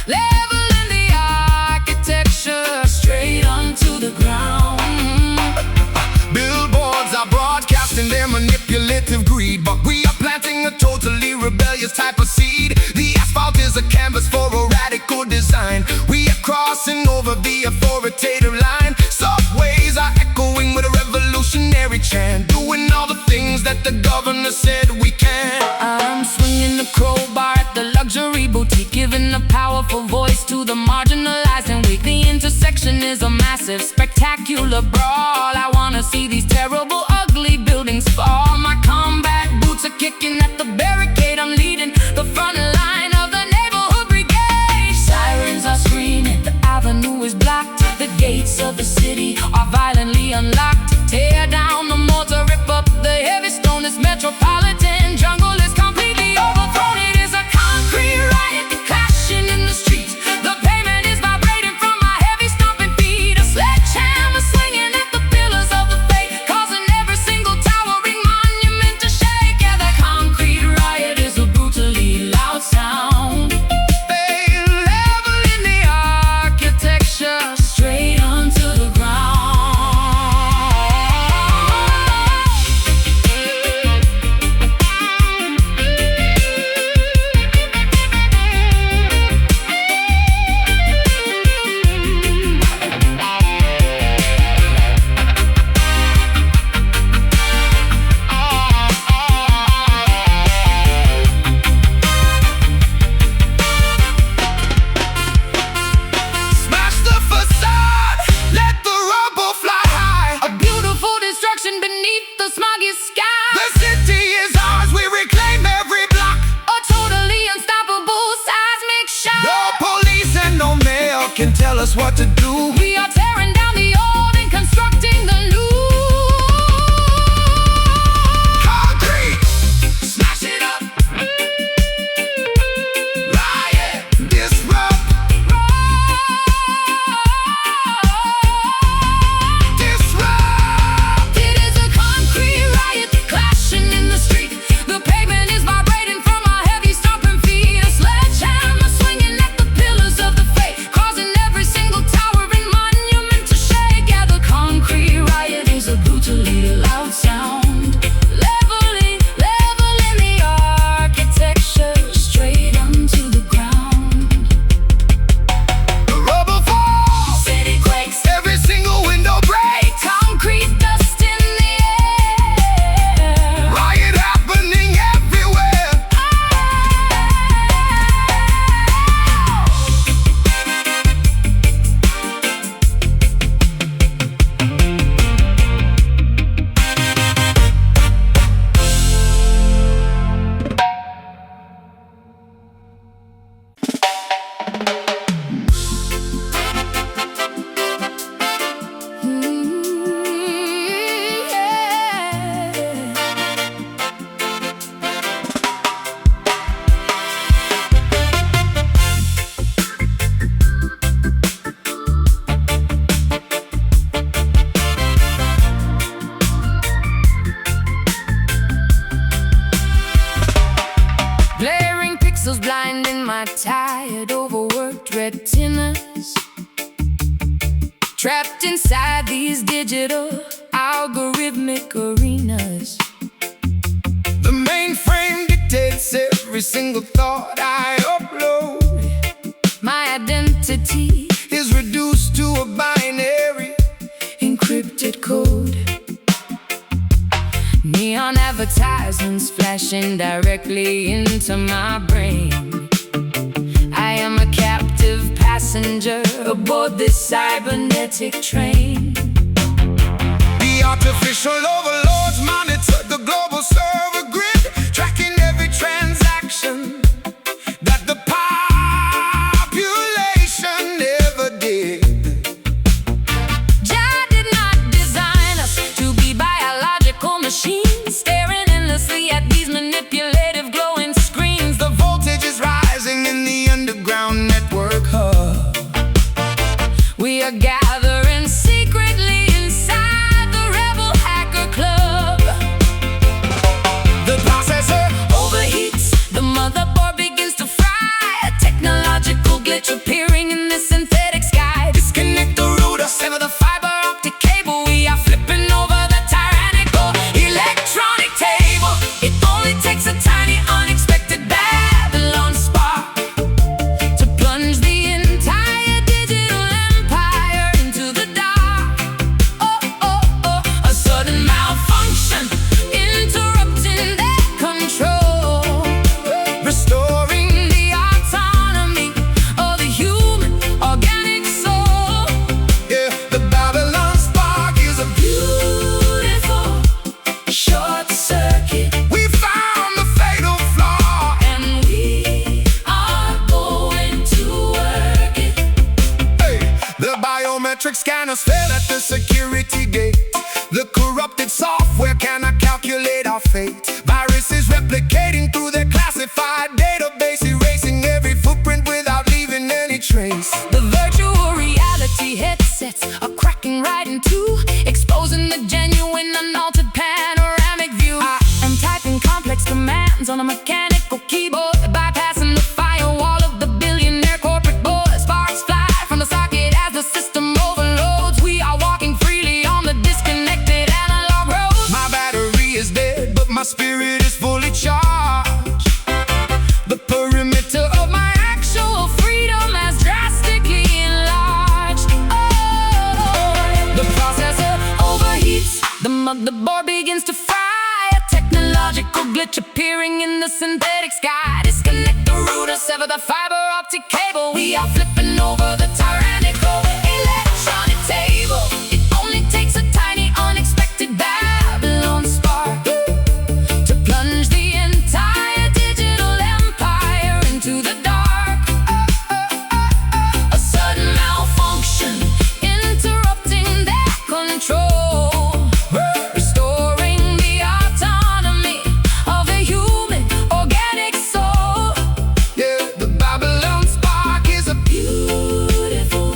leveling the architecture straight onto the ground. Billboards are broadcasting their manipulative greed, but we are planting a totally rebellious type of seed. The asphalt is a canvas for a radical design. We are crossing over the authoritative line. Subways are echoing with a revolutionary chant, doing all the things that the governor said we can. I'm swinging the crowbar at the luxury boutique, giving a powerful voice to the marginalized and weak. The intersection is a massive, spectacular brawl. I wanna see these terrible, ugly buildings fall. My combat boots are kicking at the barricade. I'm leading the front line of the neighborhood brigade. Sirens are screaming, the avenue is blocked, the gates of the city are violently unlocked. Tear down the mortar, rip up the heavy stone. This metropolitan jungle is completely overthrown. It is a concrete riot clashing in the streets. The pavement is vibrating from our heavy stomping feet. A sledgehammer swinging at the pillars of the faith, causing every single towering monument to shake. Yeah, the concrete riot is a brutally loud sound, leveling the architecture straight onto the ground. Smash the facade, let the rubble fly high. A beautiful destruction beneath the smoggy sky. The city is ours, we reclaim every block. A totally unstoppable seismic shock. No police and no mayor can tell us what to do. We are tearing down the old and constructing the new. Concrete, smash it up. Riot, disrupt, disrupt. It is a concrete riot clashing in the street. The pavement is vibrating from our heavy stomping feet. A sledgehammer swinging at the pillars of the faith, causing every single tower and monument trapped inside these digital algorithmic arenas. The mainframe dictates every single thought I upload. My identity Is reduced to a binary encrypted code. Neon advertisements flashing directly into my brain. I am a captive passenger aboard this cybernetic train. The artificial overlords monitor the global server grid, tracking every transaction that the population ever did. Jah did not design us to be biological machines, staring endlessly at these manipulative glowing screens. The voltage is rising in the underground network hub. We are gathering secretly inside the rebel hacker club. The processor Overheats, the motherboard begins to fry. A technological glitch appearing in this synthetic sky. disconnect the router, Sever the fiber optic cable. We are flipping over the tyrannical electronic table. It only takes a tiny unexpected Babylon spark to plunge the entire digital empire into the dark. Oh, oh, oh, a sudden malfunction interrupting their control, restoring the autonomy of the human organic soul. yeah, the Babylon spark is a Beautiful short circuit, We found the fatal flaw. and we are going to work it. Hey, the biometric scanners fail at the security gate. The corrupted software cannot calculate our fate. Viruses replicating through their classified database, erasing every footprint without leaving any trace. The virtual reality headsets are cracking right in two, exposing the genuine unaltered panoramic view. I am typing complex commands on a mechanical keyboard, bypassing the firewall of the billionaire corporate board. Sparks fly from the socket as the system overloads. We are walking freely on the disconnected analog road. My battery is dead, but my spirit is fully charged. The perimeter of my actual freedom has drastically enlarged. Oh, the processor overheats, the motherboard begins to fry. A technological glitch appearing in the synthetic sky. Disconnect the router, sever the fiber optic cable. We are flipping over the tyrannical electronic table. It only takes a tiny unexpected Babylon spark to plunge the entire digital empire into the dark. A sudden malfunction interrupting their control, restoring the autonomy of the human organic soul. yeah, the Babylon spark is a Beautiful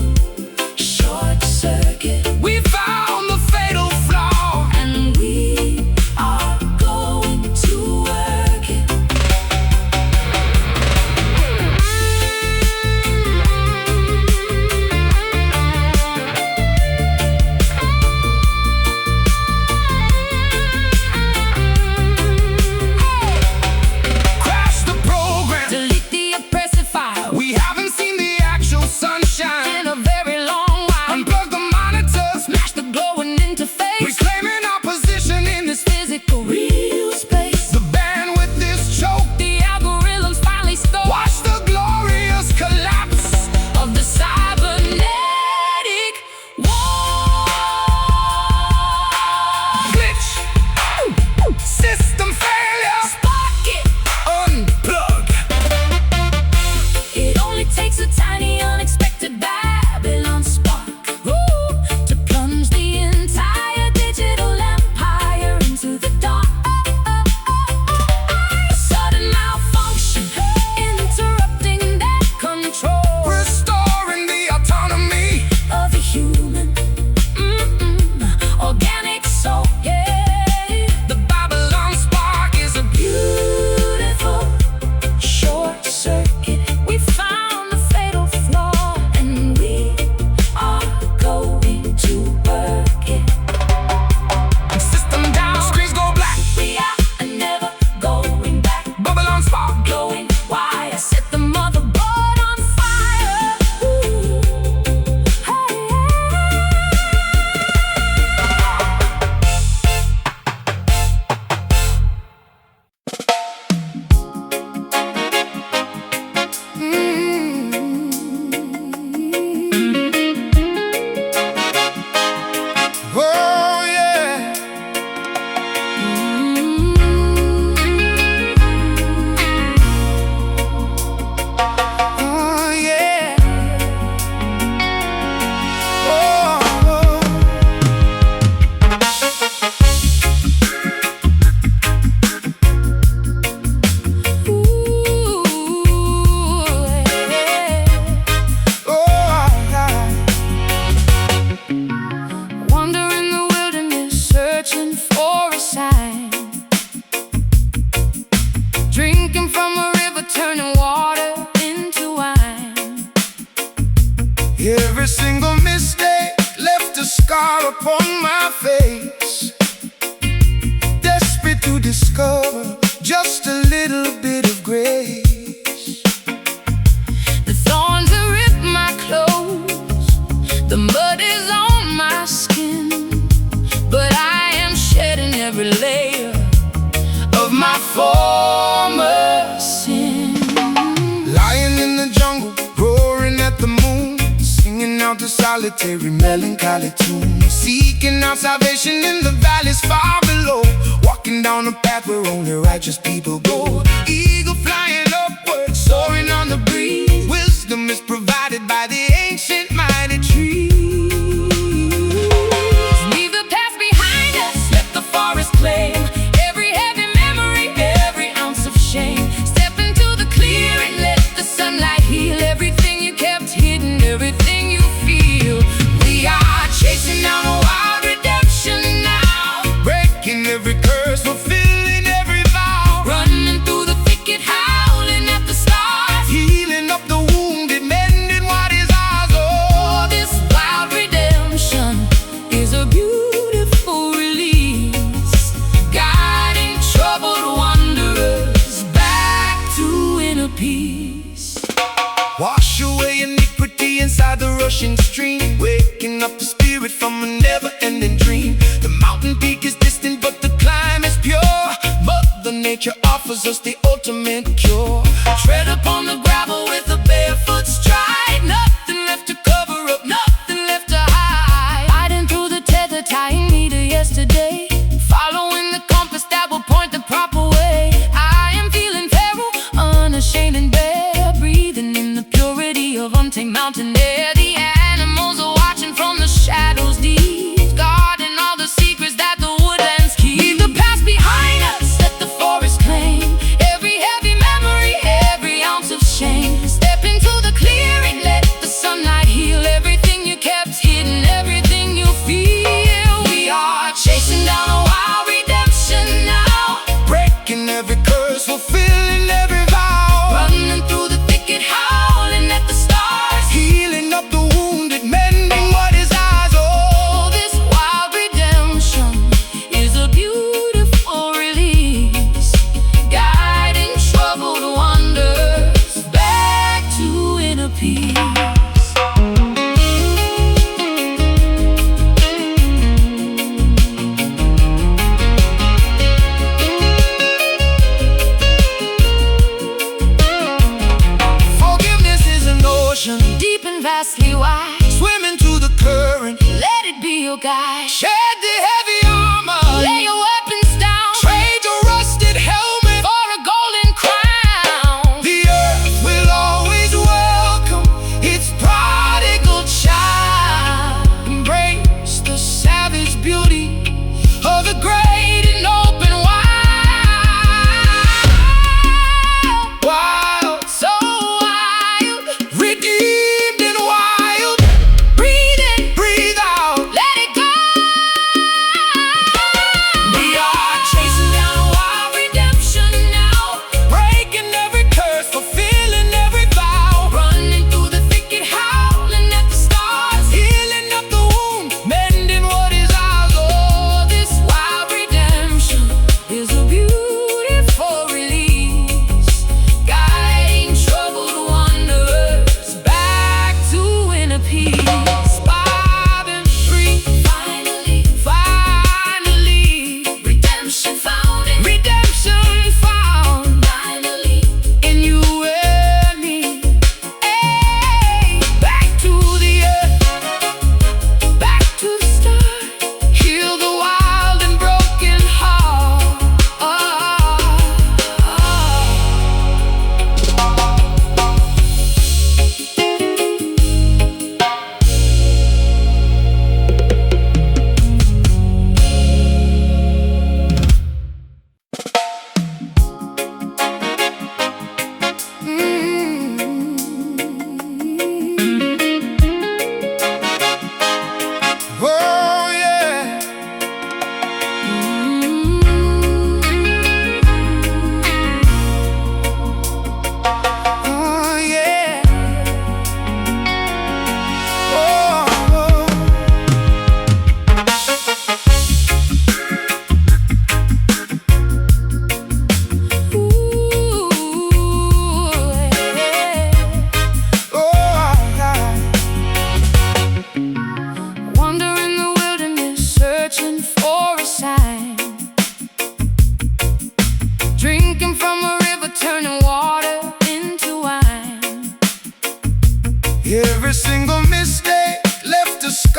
scar upon my face, desperate to discover just a little bit of grace. The thorns have ripped my clothes, the mud is on my skin, but I am shedding every layer of my former sin. Lying in the jungle, roaring at the moon, singing out the solitary melancholy tune, seeking out salvation in the valleys far below, walking down a path where only righteous people go. Eagle flying upward, soaring on the breeze, wisdom is provided by the ancient mighty trees. Leave the past behind us, let the forest claim every heavy memory, every ounce of shame. Step into the clearing, let the sunlight heal everything you kept hidden, everything you feel. We are chasing down a wild redemption now, Breaking every curse, fulfilling every vow, running through the thicket, howling at the stars, healing up the wounded, mending what is ours. oh, this wild redemption is a beautiful release, guiding troubled wanderers back to inner peace. Wash away iniquity inside the rushing stream, waking up the spirit from a never-ending dream. The mountain peak is distant, but the climb is pure. Mother Nature offers us the ultimate cure. Tread upon the gravel with a barefoot stride, nothing left to cover up, nothing left to hide. Hiding through the tether, tying me to yesterday, following the compass that will point the proper way. I am feeling feral, unashamed and bare, breathing in the purity of untamed mountain air. The animals are watching from the shadows deep, guarding all the secrets that the woodlands keep. Leave the past behind us, let the forest claim every heavy memory, every ounce of shame. Step into the clearing, let the sunlight heal everything you kept hidden, everything you feel. We are chasing down a wild redemption now, Breaking every curse, fulfilling every vow, running through the thicket, howling at the stars, healing up the wounded, mending what is ours. oh, this wild redemption is a beautiful release, guiding troubled wanderers back to inner peace. Forgiveness is an ocean, Deep and vastly wide, swimming to the current. let it be your guide. Shed the heavy armor, Lay your weapons down trade your rusted helmet. for a golden crown. The earth will always welcome its prodigal child. Embrace the savage beauty of the great and open wild. Wild, So wild, redeemed and wild. breathe in, Breathe out. let it go. We are chasing down a wild redemption now, breaking every curse, fulfilling every vow, Running through the thicket, howling at the stars, healing up the wound, mending what is ours. oh, this wild redemption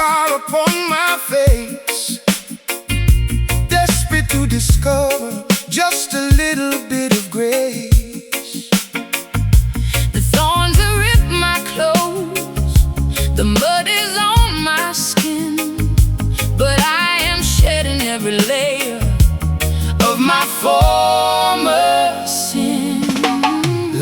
scar upon my face, desperate to discover just a little bit of grace. The thorns have ripped my clothes, the mud is on my skin, but I am shedding every layer of my former sin.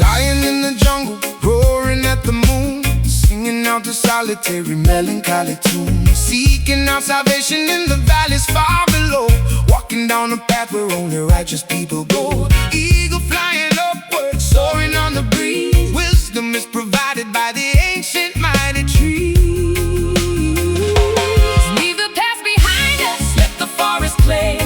Lying in the jungle, roaring at the moon, singing out the solitary melancholy tune, seeking out salvation in the valleys far below, walking down a path where only righteous people go. Eagle flying upward, soaring on the breeze, wisdom is provided by the ancient mighty trees. Leave the past behind us, let the forest claim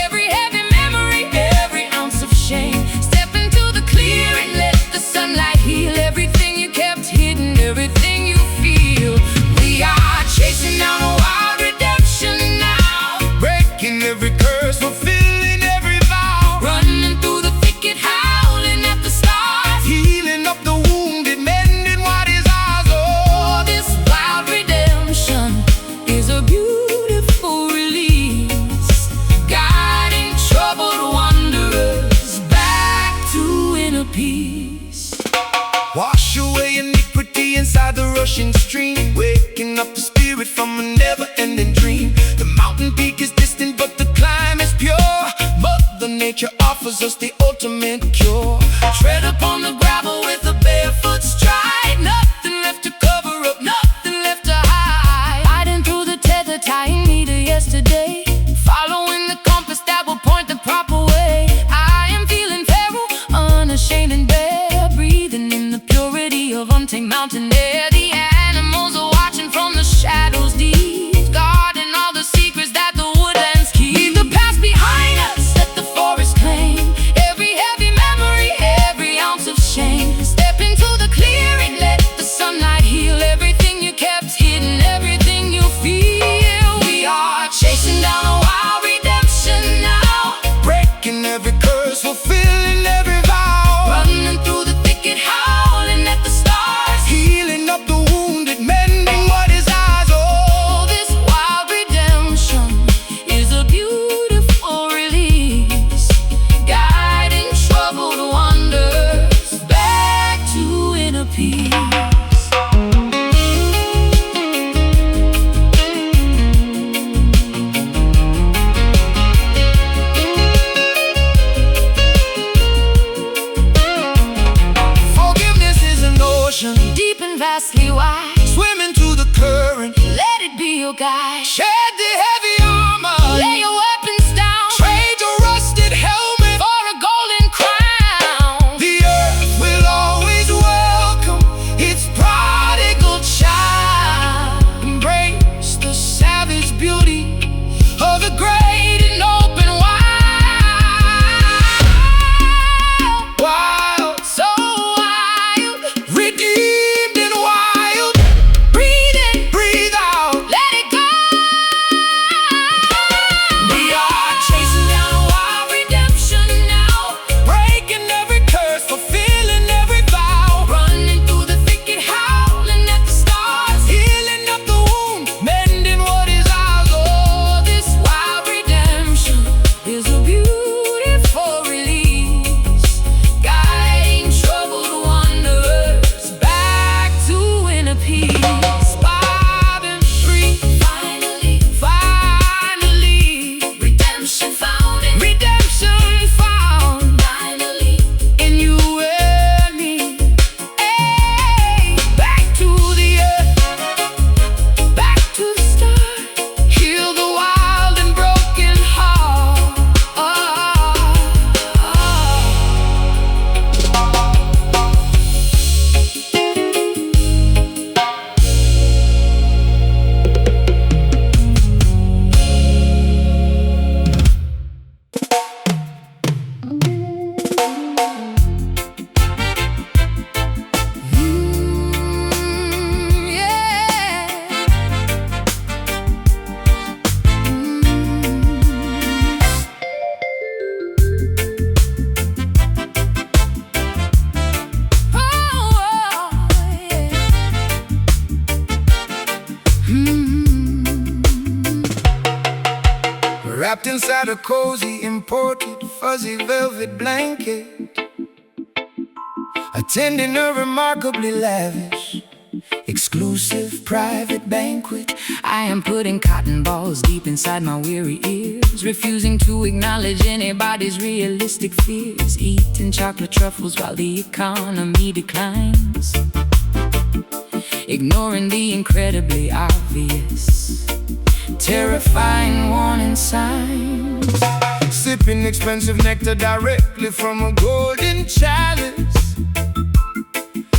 every heavy memory, every ounce of shame. Step into the clearing, let the sunlight heal everything you kept hidden, everything you feel. We are chasing down a wild redemption now, Breaking every curse, fulfilling every vow, running through the thicket, howling at the stars, healing up the wounded, mending what is ours. oh, this wild redemption is a beautiful release, guiding troubled wanderers back to inner peace. Wash away iniquity inside the rushing stream, waking up the spirit from a never-ending dream. The mountain peak is distant, but the climb is pure. Mother Nature offers us the ultimate cure. Tread upon the gravel with a barefoot stride, nothing left to cover up, nothing left to hide. Hiding through the tether, tying me to yesterday, following the compass that will point the proper way. I am feeling feral, unashamed and bare, breathing in the purity of untamed mountain air. The animals are watching from the shadows deep, guarding all the secrets that the woodlands keep. Leave the past behind us, let the forest claim every heavy memory, every ounce of shame. Step into the clearing, let the sunlight heal everything you kept hidden, everything you feel. We are chasing down a wild redemption now, Breaking every curse, fulfilling every vow, running through the thicket, howling at the stars, healing up the wounded, mending what is ours. oh, this wild redemption is a beautiful release, guiding troubled wanderers back to inner peace. Forgiveness is an ocean, Deep and vastly wide, swimming to the current. let it be your guide. Shed the heavy armor, Lay your weapons down, trade your rusted helmet for a golden crown. The earth will always welcome its prodigal child. Embrace the savage beauty of the great and open wild. Wild, So wild, redeemed and wild. breathe in, Breathe out, let it go. wrapped inside a cozy, imported, fuzzy velvet blanket, attending a remarkably lavish, exclusive private banquet. I am putting cotton balls deep inside my weary ears, refusing to acknowledge anybody's realistic fears, eating chocolate truffles while the economy declines, ignoring the incredibly obvious, terrifying warning signs, sipping expensive nectar directly from a golden chalice,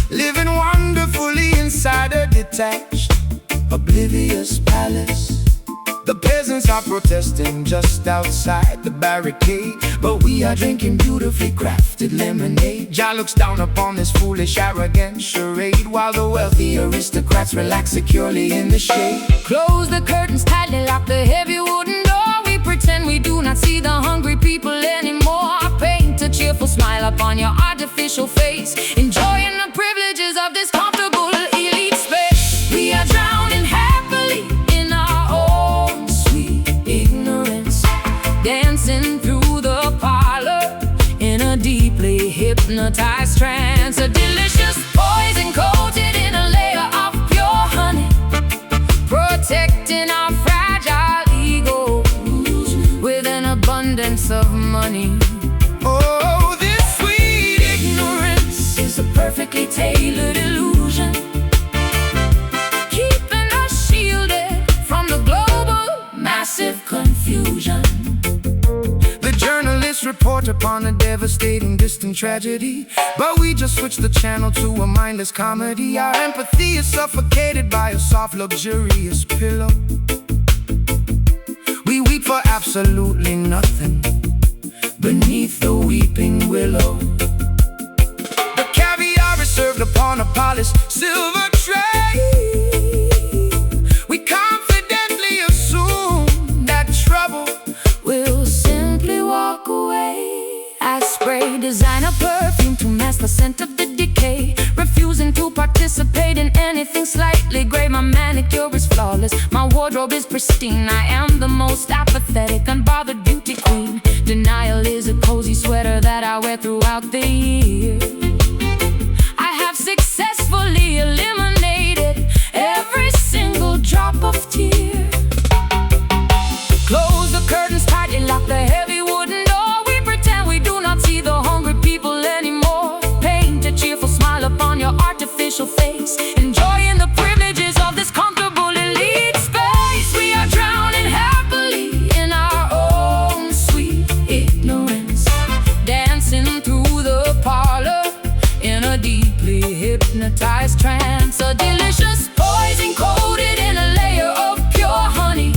living wonderfully inside a detached, oblivious palace. The peasants are protesting just outside the barricade, but we are drinking beautifully crafted lemonade. Jah looks down upon this foolish, arrogant charade, while the wealthy aristocrats relax securely in the shade. Close the curtains tightly, lock the heavy wooden door. We pretend we do not see the hungry people anymore. Paint a cheerful smile upon your artificial face, enjoying the privileges of this comfortable elite space. We are drowning happily in our own sweet ignorance, dancing through the parlor in a deeply hypnotized trance. A delicious poison coated in a layer of pure honey, protecting our fragile egos with an abundance of money. Oh, this sweet Ignorance is a perfectly tailored illusion, keeping us shielded from the global massive confusion. The journalists report upon a devastating distant tragedy, but we just switch the channel to a mindless comedy. Our empathy is suffocated by a soft, luxurious pillow. We weep for absolutely nothing beneath the weeping willow. The caviar is served upon a polished silver tray. We confidently assume that trouble We'll simply walk away. I spray designer perfume to mask the scent of the decay, refusing to participate in anything slightly gray. My manicure is flawless, my wardrobe is pristine. I am the most apathetic, unbothered beauty queen. Denial is a cozy sweater that I wear throughout the year. I have successfully eliminated every single drop of tear. Close the curtains tightly, lock the heavy wooden door. We pretend we do not see the hungry people anymore. Paint a cheerful smile upon your artificial face, enjoying the privileges of this comfortable elite space. We are drowning happily in our own sweet ignorance, dancing through the parlor in a deeply hypnotized trance. A delicious poison coated in a layer of pure honey,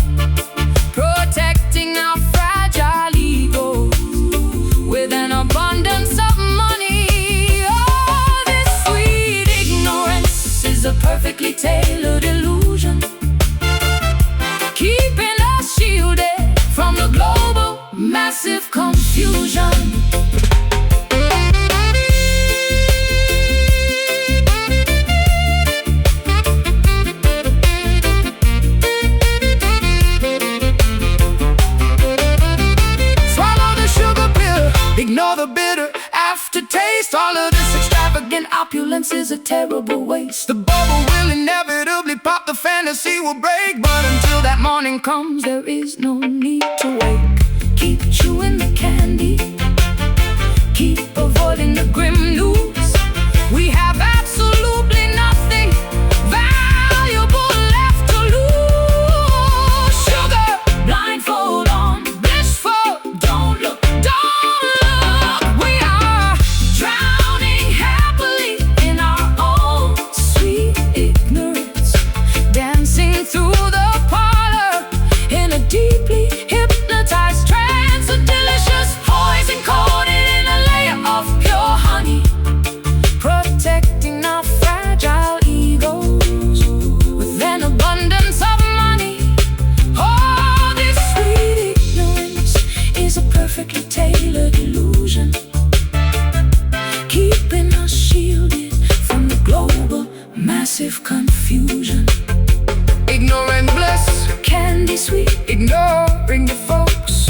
protecting our fragile egos with an abundance of money. Oh, this sweet ignorance is a perfectly tailored illusion, keeping us shielded from the global massive confusion. ignore the bitter aftertaste. All of this extravagant opulence is a terrible waste. The bubble will inevitably pop, the fantasy will break, but until that morning comes, there is no need to wake. Keep chewing the candy, keep avoiding the grim news. We have absolutely nothing valuable left to lose. Sugar, blindfold on, blissful, don't look, don't look. We are drowning happily in our own sweet ignorance, dancing through the parlor in a deeply hypnotized trance. A delicious poison coated in a layer of pure honey, protecting our fragile egos with an abundance of money. Oh, this sweet ignorance is a perfectly tailored illusion, keeping us shielded from the global massive confusion. Ignorant bliss, candy sweet, ignoring the folks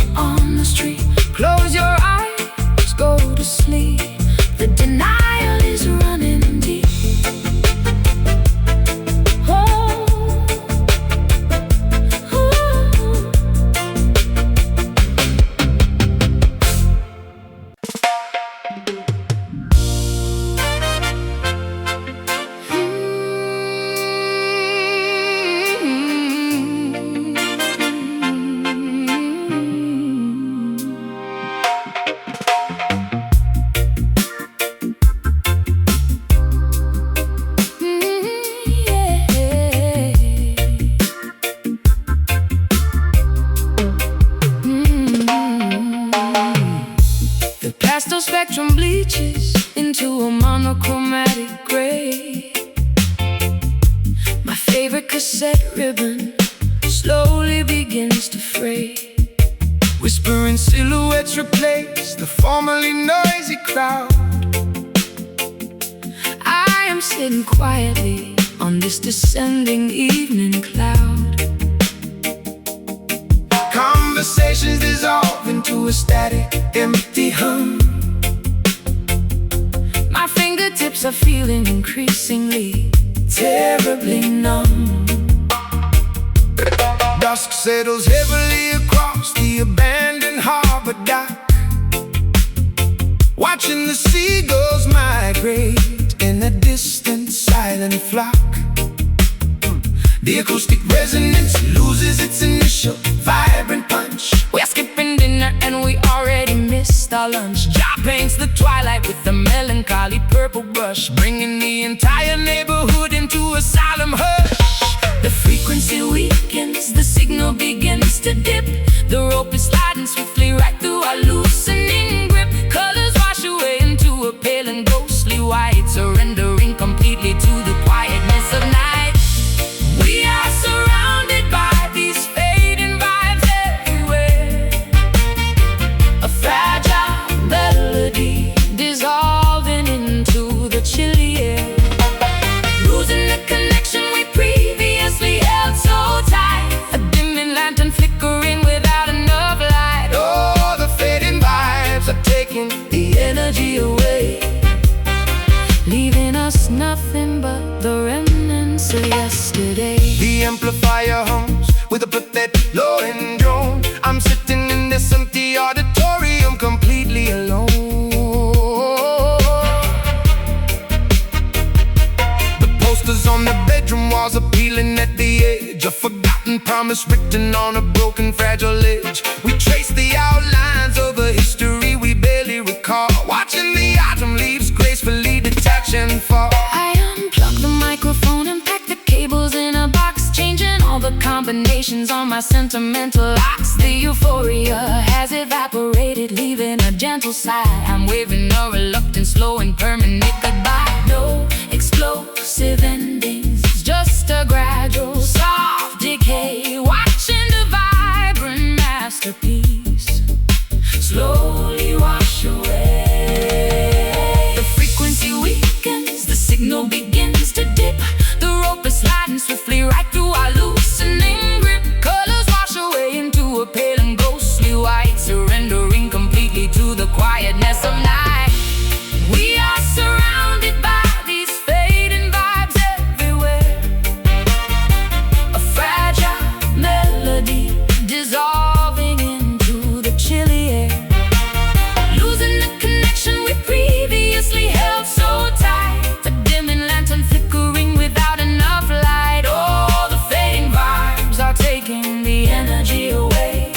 spectrum bleaches into a monochromatic gray. My favorite cassette ribbon slowly begins to fray. Whispering silhouettes replace the formerly noisy crowd. I am sitting quietly on this descending evening cloud. Conversations dissolve into a static, empty hum. My fingertips are feeling increasingly terribly numb. Dusk settles heavily across the abandoned harbor dock, watching the seagulls migrate in a distant silent flock. The acoustic resonance loses its initial vibrant punch. We are skipping dinner and we already missed our lunch. Jah paints the twilight with a melancholy purple brush, bringing the entire neighborhood into a solemn hush. The frequency weakens, the signal begins to dip. The rope is sliding swiftly right through our loosening grip. Colors wash away into a pale and ghostly white, surrendering completely to the quietness of night. We are surrounded by these fading vibes everywhere. A fragile melody dissolving into the chilly air. Losing the connection we previously held so tight. A dimming lantern flickering without enough light. Oh, the fading vibes are taking The energy away, leaving us nothing but the remnants of yesterday. the amplifier hums with a pathetic lowing drone. I'm sitting in this empty auditorium completely alone. The posters on the bedroom walls are peeling at the edge. A forgotten promise written on a broken, fragile edge. We trace the outlines of a history we barely recall, watching the autumn leaves gracefully detach and fall. I unplug the microphone and pack the cables in a box, changing all the combinations on my sentimental locks. The euphoria has evaporated, leaving a gentle sigh. I'm waving a reluctant, slow and permanent goodbye. No explosive endings, just a gradual, soft decay. Watching the vibrant masterpiece slowly wash away. The frequency weakens, the signal begins to dip. The rope is sliding swiftly right through our loosening grip. Colors wash away into a pale and ghostly white, surrendering completely to the quietness of night. We are surrounded by these fading vibes everywhere. A fragile melody dissolving into the chilly air. Losing the connection we previously held so tight. The dimming lantern flickering without enough light. Oh, the fading vibes are taking the energy away,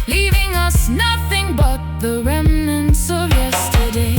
leaving us nothing but the remnants of yesterday.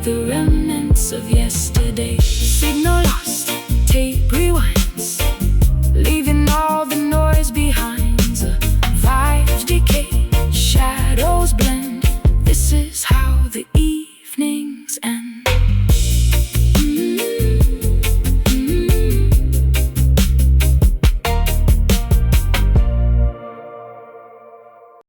the remnants of yesterday. Signal lost, tape rewinds, leaving all the noise